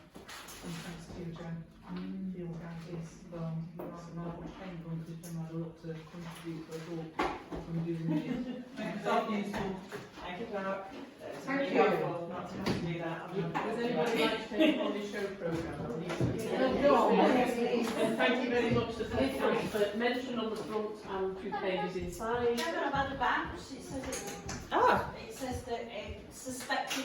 Speaker 2: would like to take on this show programme, I believe.
Speaker 1: Yeah, go on.
Speaker 2: And thank you very much to the council for mention on the front and 2 pages inside.
Speaker 7: Yeah, but I've had a bounce, it says
Speaker 10: Oh.
Speaker 7: it says that suspected